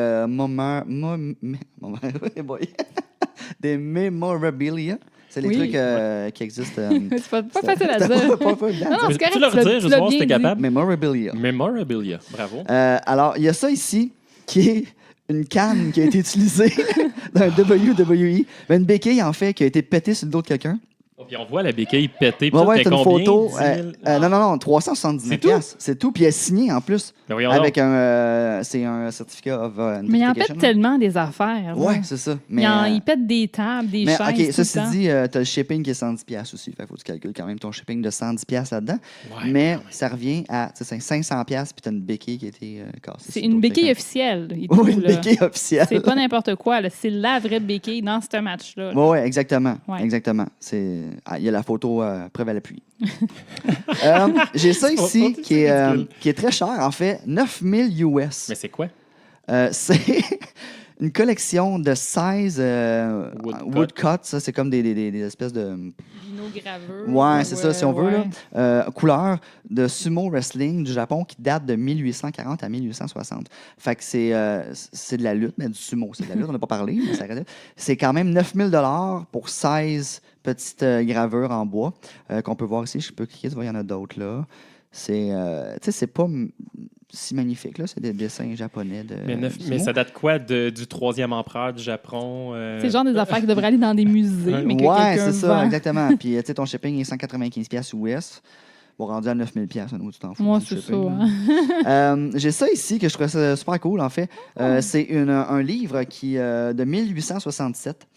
des memorabilia. C'est les Oui. trucs qui existent. C'est pas facile à dire. pas évident à Non, non, dire. c'est correct. Tu leur l'as- dire, tu je l'as vais voir si bien t'es dit. capable. Memorabilia. Memorabilia. Bravo. Alors, il y a ça ici qui est une canne qui a été utilisée dans un WWE. Ben, une béquille, en fait, qui a été pétée sur le dos de quelqu'un. Puis on voit la béquille pétée. Ouais, ouais, t'as t'as une combien? photo. 10 000? Non, 379 C'est tout? piastres. C'est tout. Puis elle est signée en plus. Mais voyons Avec donc. c'est un certificat of Mais il en identification, pète tellement des affaires. là. Ouais, c'est ça. Mais, Il pète des tables, des mais chaises. OK, tout le ceci temps. dit, t'as le shipping qui est 110 piastres aussi. Fait que faut que tu calcules quand même ton shipping de 110 piastres là-dedans. Ouais, mais quand même. ça revient à 500 piastres puis t'as une béquille qui a été cassée. C'est sur une le dos de béquille quelqu'un. officielle. et tout, Oui, une là. béquille officielle. C'est pas n'importe quoi. là. C'est la vraie béquille dans ce match-là. Oui, ouais, exactement. Ouais. Exactement. Il y a la photo preuve à l'appui. J'ai ça ici C'est qui est, ridicule. qui est très cher, en fait, 9000 US. Mais c'est quoi? C'est une collection de 16 Woodcut. woodcuts. Ça, c'est comme des espèces de... Graveur. Ouais, c'est ça, si on veut, là. Couleurs de sumo wrestling du Japon qui date de 1840 à 1860. Fait que c'est de la lutte, mais du sumo, c'est de la lutte, on n'a pas parlé, mais ça reste- C'est quand même 9000 $ pour 16 petites gravures en bois qu'on peut voir ici. Je peux cliquer, tu vois, il y en a d'autres là. C'est, tu sais, c'est pas si magnifique, là. C'est des dessins japonais de Mais sumo. ça date quoi du 3e empereur du Japon? C'est le genre des affaires qui devraient aller dans des musées, mais que Ouais, quelqu'un c'est ça, vend. exactement. Puis, tu sais, ton shipping est 195 pièces US. Bon, rendu à 9000 pièces, nous, tu t'en fous. Moi, du c'est ça. shipping, hein. J'ai ça ici que je trouvais ça super cool, en fait. C'est un livre de 1867,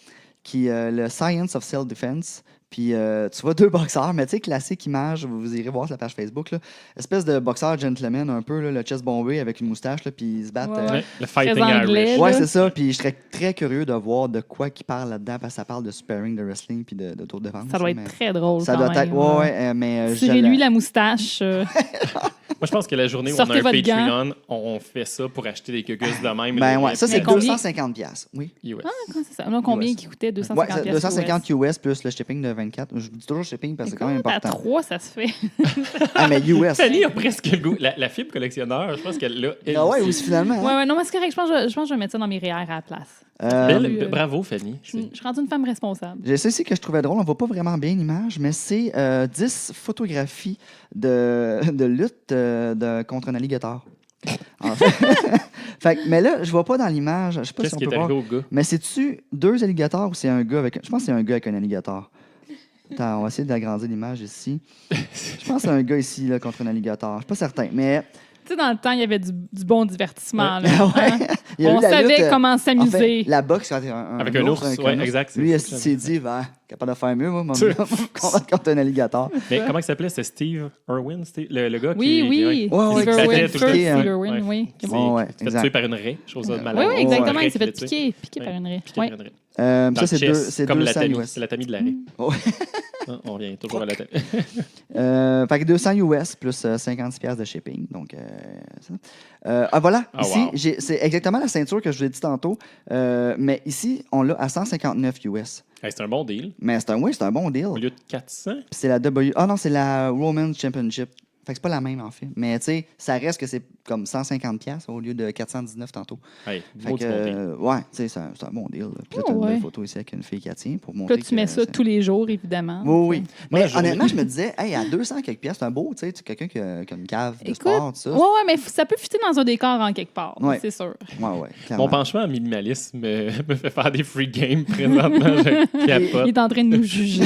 le Science of Self-Defense. Puis tu vois deux boxeurs, mais tu sais, classique image, vous irez voir sur la page Facebook, là. Espèce de boxeur gentleman, un peu, là, le chest bombé avec une moustache, là, puis ils se battent. Ouais, Ouais, le Fighting Très anglais, Irish. là. Ouais, c'est ça. Puis je serais très curieux de voir de quoi ils parlent là-dedans, parce que ça parle de sparring, de wrestling, puis de tour de défense. Ça doit être mais très drôle. ça quand doit être. même, Ouais, mais. Tirez-lui la moustache. Moi, je pense que la journée où on a Sortez un votre Patreon, on fait ça pour acheter des cucus de même. Ben ouais, ça, c'est Mais combien? 250 $. Oui. US. Comment c'est ça? Donc, combien US. qui coûtait? Ouais, 250 c'est 250 US plus le shipping de 24. Je dis toujours shipping parce que c'est quand même À important. 3, ça se fait. Ah, mais US. Fanny a presque le goût. La fibre collectionneur, je pense qu'elle l'a. elle Ah ouais, aussi. aussi, finalement. hein. Ouais, non, mais c'est correct. Je pense que je vais mettre ça dans mes REER à la place. Bravo, Fanny. Je suis rendue une femme responsable. J'ai ça ici que je trouvais drôle. On voit pas vraiment bien l'image, mais c'est 10 photographies de lutte contre un alligator. En fait, mais là, je vois pas dans l'image. Je sais pas Qu'est-ce si qui on est peut voir. arrivé au gars? Mais c'est-tu 2 alligators ou c'est un gars avec... Je pense que c'est un gars avec un alligator. Attends, on va essayer d'agrandir l'image ici. Je pense que c'est un gars ici là, contre un alligator. Je suis pas certain, mais... Tu sais, dans le temps, il y avait du bon divertissement. Là, Ah ouais. hein? Il y a eu On la savait lutte, comment en s'amuser. fait, la boxe, quand Avec un ours, avec ouais, un ours. exact, c'est Lui, il ça. s'est dit, capable de faire mieux, moi, combattre contre un alligator. Mais comment il s'appelait? C'est Steve Irwin? Le gars Oui, qui... oui. Ouais, ouais, Steve qui Irwin, s'était First piqué, Steve hein. Irwin, oui. Qui s'est Ouais, fait exact. tuer par une raie, chose de Oui, malade. oui, exactement. Une raie Il s'est fait qui l'a tué. piquer par une raie. Piqué Oui. par une raie. Ça, Dans c'est le chest, c'est comme 200 la US. C'est la tamie de la raie. Ouais. On revient toujours à la tamie. Fait que 200 US plus 56 $ de shipping. Donc, ça. Voilà. Ah, Ici, wow. c'est exactement la ceinture que je vous ai dit tantôt. Mais ici, on l'a à 159 US. Hey, c'est un bon deal. Mais c'est un bon deal. Au lieu de 400, Puis c'est la W. Ah non, c'est la Women's Championship. Fait que c'est pas la même, en fait. Mais tu sais, ça reste que c'est comme 150 $ au lieu de 419 tantôt. hey, Fait maudit que, bon deal. ouais, tu sais, c'est un bon deal. là. Puis là, Oh, t'as une belle ouais. photo ici avec une fille qui la tient pour montrer Là, tu mets que ça c'est- tous les jours, évidemment. Oui, oui. Moi, la Mais journée- honnêtement, je me disais, hey, à 200 quelques piastres, c'est un beau, tu sais, quelqu'un qui a une cave de Écoute, sport, tout ça. ouais, mais ça peut fitter dans un décor en quelque part, Ouais. c'est sûr. Ouais, clairement. Mon penchement en minimalisme me fait faire des free games présentement. Je Il capote. est en train de nous juger.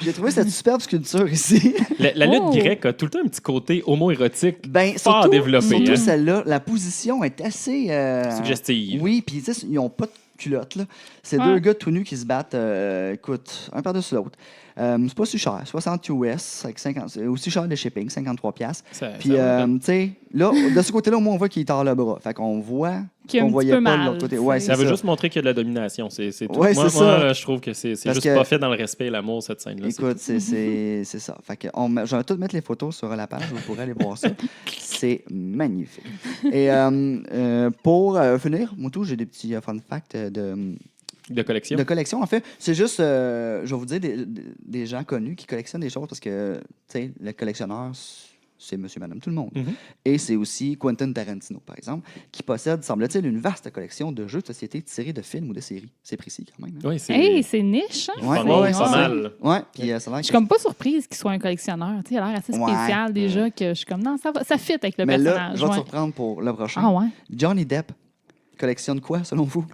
J'ai trouvé cette superbe sculpture ici. La lutte Oh. grecque a tout le temps un petit côté homo-érotique Ben, fort développé. surtout hein. celle-là, la position est assez... Suggestive. Oui, puis tu sais, ils n'ont pas de culotte, là. C'est Ouais. 2 gars tout nus qui se battent, écoute, un par-dessus l'autre. C'est pas si cher, 60 US, avec 50, c'est aussi cher de shipping, 53 $. Ça- Puis, ça va, tu sais, là, de ce côté-là, au moins, on voit qu'il tord le bras. Fait qu'on voit Qu'il y a un qu'on petit voyait peu pas de mal, l'autre côté. tu Ouais, sais. ça c'est veut ça. juste montrer qu'il y a de la domination. C'est tout. Ouais, moi, c'est ça. moi, je trouve que c'est Parce juste que- pas fait dans le respect et l'amour, cette scène-là. Écoute, c'est ça. Fait que je vais tout mettre les photos sur la page, vous pourrez aller voir ça. C'est magnifique. Et pour finir, moi tout, j'ai des petits fun facts de collection. de collection. En fait, c'est juste, je vais vous dire, des gens connus qui collectionnent des choses parce que, tu sais, le collectionneur, c'est monsieur, madame, tout le monde. Mhm. Et c'est aussi Quentin Tarantino, par exemple, qui possède, semble-t-il, une vaste collection de jeux de société tirés de films ou de séries. C'est précis quand même. Hein? Oui, c'est Hey, c'est niche, hein? Ouais, pas c'est ça. mal. Ouais, puis ça a l'air Je suis que- comme pas surprise qu'il soit un collectionneur. Tu sais, il a l'air assez Ouais. spécial déjà que je suis comme non, ça fit avec le Mais là, personnage. je vais te ouais. surprendre pour le prochain. Ah ouais? Johnny Depp collectionne quoi, selon vous?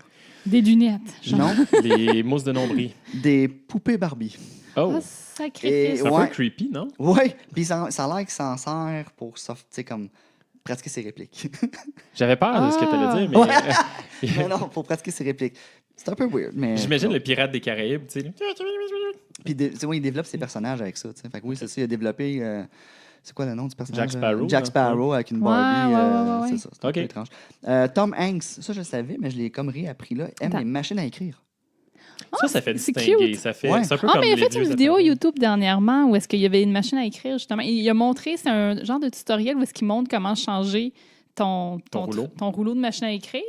Des lunettes. Genre. Non? les mousses de nombril. Des poupées Barbie. Oh, Ah, sacrifice. c'est un ouais. peu creepy, non? Oui, puis ça a l'air qu'il s'en sert pour, tu sais, comme, pratiquer ses répliques. J'avais peur de ce que tu allais dire, mais Mais non, pour pratiquer ses répliques. C'est un peu weird, mais... j'imagine le pirate des Caraïbes, tu sais. Puis, tu sais, ouais, il développe ses personnages avec ça, tu sais. Fait que oui, c'est ça, il a développé... c'est quoi le nom du personnage? Jack Sparrow, Jack là. Sparrow avec une Ouais, Barbie. ouais. C'est ça, c'est un Ok. peu étrange. Tom Hanks, ça je le savais, mais je l'ai comme réappris là, aime Attends. les machines à écrire. Ça fait c'est distinguer. cute. Ça fait, Ouais. c'est un peu Ah, comme mais il a les fait vieux une vidéo appareils. YouTube dernièrement où est-ce qu'il y avait une machine à écrire, justement. Il a montré, c'est un genre de tutoriel où est-ce qu'il montre comment changer ton rouleau de machine à écrire.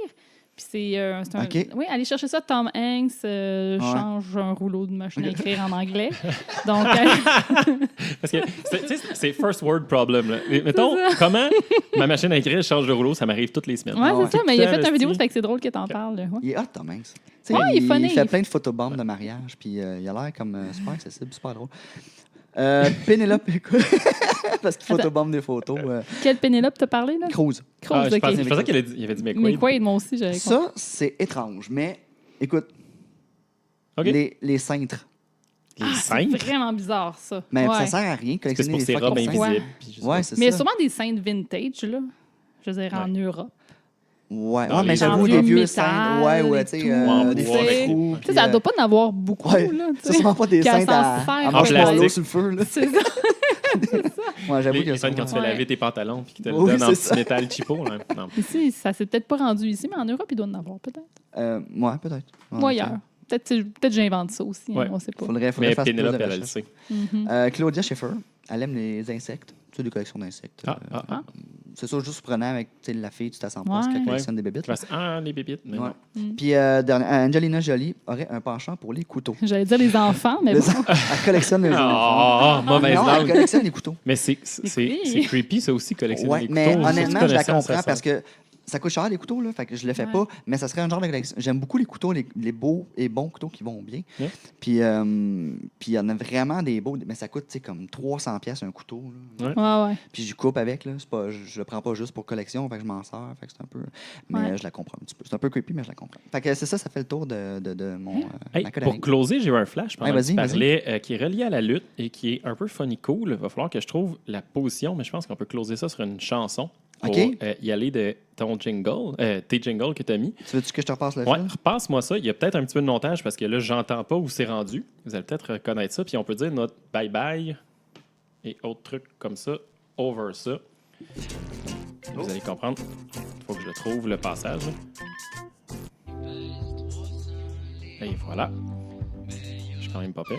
Puis c'est un... OK. Oui, allez chercher ça. Tom Hanks change un rouleau de machine à écrire en anglais. Donc, Parce que tu sais, c'est first world problem. Là. Mais mettons, comment ma machine à écrire change de rouleau, ça m'arrive toutes les semaines. ouais, ouais. c'est ça. Mais il a fait Putain, une vidéo, le ça fait que c'est drôle que t'en parles. là. Ouais. Il est hot, Tom Hanks. Tu sais, Ouais, il est funny. Il fait plein de photobombes de mariage, puis il a l'air comme super accessible, super drôle. Pénélope, écoute, parce qu'il photobombe des photos. Quelle Pénélope t'as parlé, là? Cruz. Crouse, Ah, je OK. pensais qu'il avait dit McQuaid. Mais quoi, moi aussi, j'avais compris. Ça, c'est étrange, mais écoute, OK. les cintres. Les Ah, c'est cintres? vraiment bizarre, ça. Mais Ouais. ça sert à rien, C'est collectionner pour les ces fucking robes cintres. Pourquoi? invisibles. puis je sais Ouais, pas. c'est Mais il y a ça. sûrement des cintres vintage, là. Je veux dire, en Europe. Ouais, Dans mais les j'avoue, vieux des vieux métal cintres. Ouais, et tu sais, tout. des Ouais, faux mais- trous. Tu sais, ça doit pas en avoir beaucoup, Ouais. là. tu Ça, sais. c'est pas des Qu'elle cintres s'en à sert. marshmallow plastique. sur le feu, là. C'est ça. Ouais, j'avoue Les que scènes quand tu fais Ouais. laver tes pantalons puis qu'ils te le Oui, donnent en c'est petit ça. métal cheapo. Là. Non. Ici, ça s'est peut-être pas rendu ici, mais en Europe, il doit en avoir, peut-être. Ouais, peut-être. Ou ailleurs. Peut-être j'invente ça aussi, hein, Ouais. on sait pas. Faudrait Mais faire plus de Pénélope, elle le recherches. sait. Mhm. Claudia Schiffer, elle aime les insectes, C'est des collections d'insectes. C'est ça, juste prenant avec la fille, tu t'assens pas, qui collectionne des bébites. Les bébites. Mais non. Puis Angelina Jolie aurait un penchant pour les couteaux. J'allais dire les enfants, mais bon. Elle collectionne les enfants. Mauvaise Non, langue. elle collectionne les couteaux. Mais c'est creepy, ça aussi, collectionner les couteaux. Mais Ça, honnêtement, tu je la connaissais comprends ça, parce que ça coûte cher, les couteaux, là, fait que je le fais Ouais. pas. Mais ça serait un genre de collection. J'aime beaucoup les couteaux, les beaux et bons couteaux qui vont bien. Yeah. Puis il y en a vraiment des beaux, mais ça coûte comme 300$ un couteau. Là. Ouais. Puis je coupe avec. Là. C'est pas, je le prends pas juste pour collection, fait que je m'en sers. Fait que c'est un peu... Mais je la comprends un petit peu. C'est un peu creepy, mais je la comprends. Fait que c'est ça fait le tour de mon Hey, ma pour colonie. closer, j'ai eu un flash pendant que tu vas-y. parlais, qui est relié à la lutte et qui est un peu funny cool. Il va falloir que je trouve la position, mais je pense qu'on peut closer ça sur une chanson pour y aller de ton jingle, tes jingles que tu as mis. Tu veux-tu que je te repasse le Ouais, fil? repasse-moi ça. Il y a peut-être un petit peu de montage parce que là, j'entends pas où c'est rendu. Vous allez peut-être reconnaître ça. Puis on peut dire notre bye-bye et autres trucs comme ça, over ça. Vous allez comprendre. Il faut que je trouve le passage. Là. Et voilà. Je suis quand même pas pire.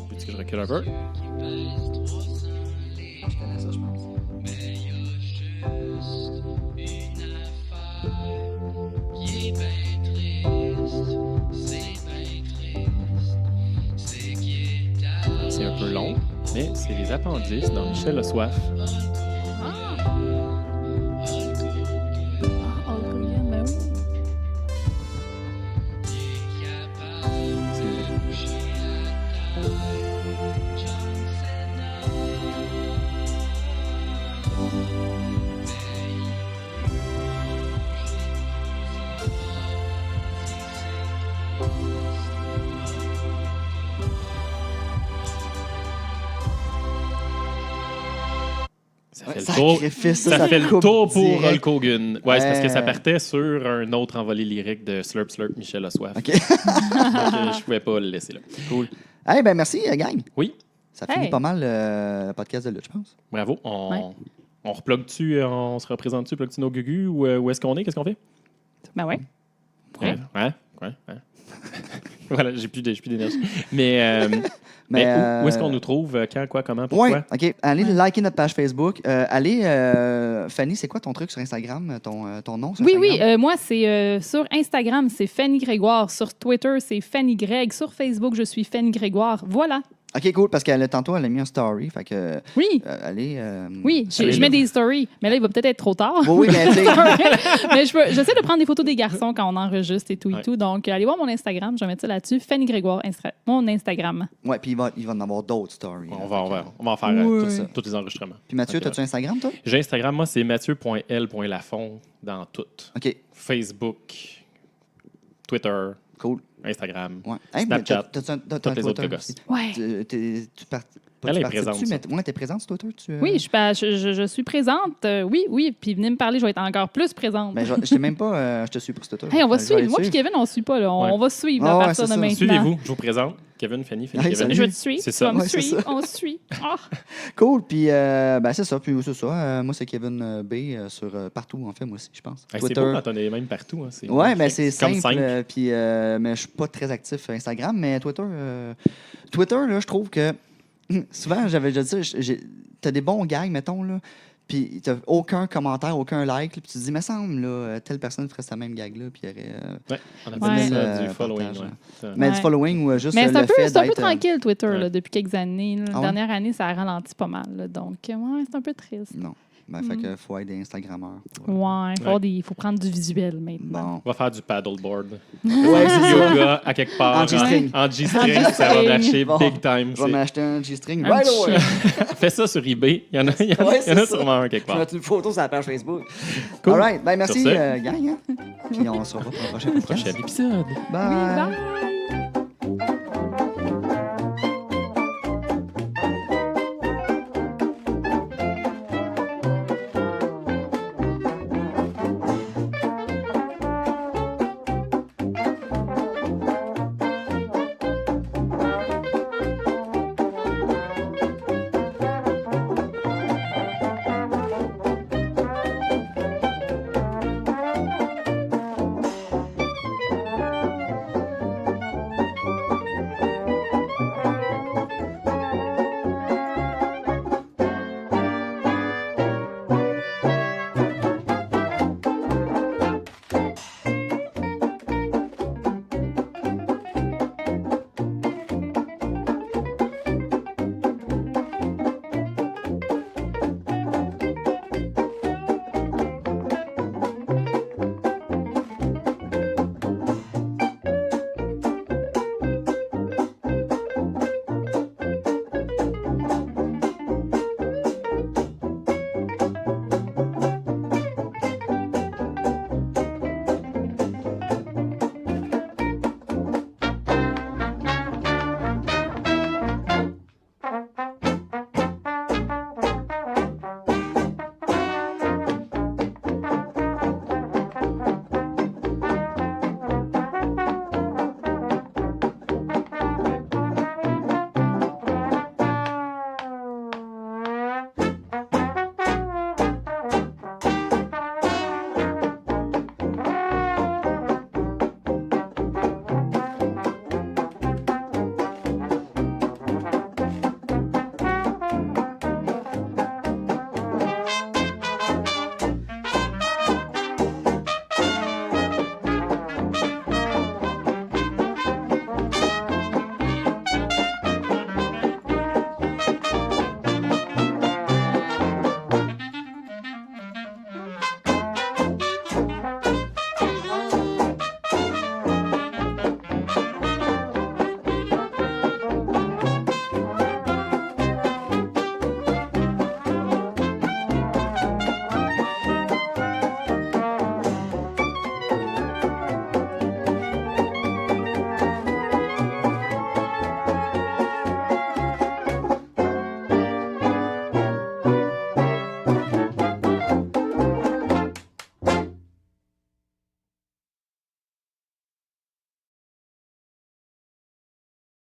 Peux-tu que je recule un peu? Je connais ça, je pense. C'est un peu long, mais c'est les appendices dans Michel Le Soif. Ben oui. Ça fait le tour. Sacrifice, Ça fait le coupe tour pour direct. Hulk Hogan. Ouais, c'est parce que ça partait sur un autre envolé lyrique de Slurp Slurp Michel Le Soif. OK. Donc, je pouvais pas le laisser là. Cool. Hey, ben merci, gang. Oui, Ça finit Hey. pas mal le podcast de lutte, je pense. bravo. Ouais. On replogue-tu, on se représente-tu, plug-tu nos gugus ou où est-ce qu'on est? Qu'est-ce qu'on fait? Ben ouais. Ouais. Voilà, j'ai plus d'énergie. Mais où est-ce qu'on nous trouve? Quand, quoi, comment, pourquoi? Ouais, OK. Allez liker notre page Facebook. Allez, Fanny, c'est quoi ton truc sur Instagram? Ton nom sur Oui, Instagram? moi, c'est sur Instagram, c'est Fanny Grégoire. Sur Twitter, c'est Fanny Greg. Sur Facebook, je suis Fanny Grégoire. Voilà. OK, cool, parce que tantôt, elle a mis un story. Fait que, Oui, allez... oui, allez je mets là. des stories. Mais là, il va peut-être être trop tard. Oui, mais tu sais... Mais j'essaie de prendre des photos des garçons quand on enregistre et tout Ouais. et tout. Donc, allez voir mon Instagram. Je vais mettre ça là-dessus. Fanny Grégoire, mon Instagram. Ouais, puis il va en avoir d'autres stories. On va en faire Ouais. tous les enregistrements. Puis Mathieu, Ok, t'as-tu Instagram, toi? J'ai Instagram, moi, c'est mathieu.l.lafond dans tout. OK, Facebook, Twitter, cool. Instagram. Ouais. Hey, mais Snapchat, t'as un toutes les autres Twitter gosses. aussi. Ouais. Elle est présente, ça. Mais t'es présente sur Twitter? Oui, je suis présente. Oui. Puis venez me parler, je vais être encore plus présente. Ben, je t'ai même pas... je te suis pour Twitter. Hey, on va Je vais suivre. aller Moi puis suivre. Kevin, on ne suit pas. Là. Ouais. On va suivre Ah à ouais, partir c'est de ça. maintenant. Suivez-vous, je vous présente. Kevin, Fanny, Hey, Kevin. salut. Je te suis. C'est ça. On me Ouais, c'est suit. ça. On suit. Ah. Cool, puis ben, c'est ça. Puis c'est ça. Moi, c'est Kevin B sur partout, en fait, moi aussi, je pense. Hey, c'est beau quand on est même partout. Hein. Ouais, mais c'est comme simple. 5. Puis, mais je suis pas très actif sur Instagram, mais Twitter, là, je trouve que souvent, j'avais déjà dit, t'as des bons gags, mettons, là, puis t'as aucun commentaire, aucun like, là, puis tu te dis, me semble, là, telle personne ferait sa même gag-là, puis il y aurait Ouais, on Ouais. appelle ça Ouais. du following. Partage, Ouais. mais Ouais. du following ou juste Mais le c'est un peu fait d'être... tranquille, Twitter, ouais. là, depuis quelques années. Là. La Ah ouais? dernière année, ça a ralenti pas mal. Là. Donc, ouais, c'est un peu triste. Non. Ben, fait que faut être des Instagrammeurs. Ouais, Ouais. il faut prendre du visuel maintenant. Bon. On va faire du paddleboard. Ouais, c'est ça. Yoga à quelque part. En G-string. En G-string, ça va lâcher Bon. big time. Je vais m'acheter un G-string. Un Right petit away! Fais ça sur eBay. Il y en a, il y en a- Ouais, il y en a c'est ça. sûrement un quelque Je vais part. mettre une photo sur la page Facebook. Cool. All right. Ben, merci, Sur ce. gang. Hein? Puis on se revoit pour un prochain podcast. Prochain épisode. Oui, Bye. bye!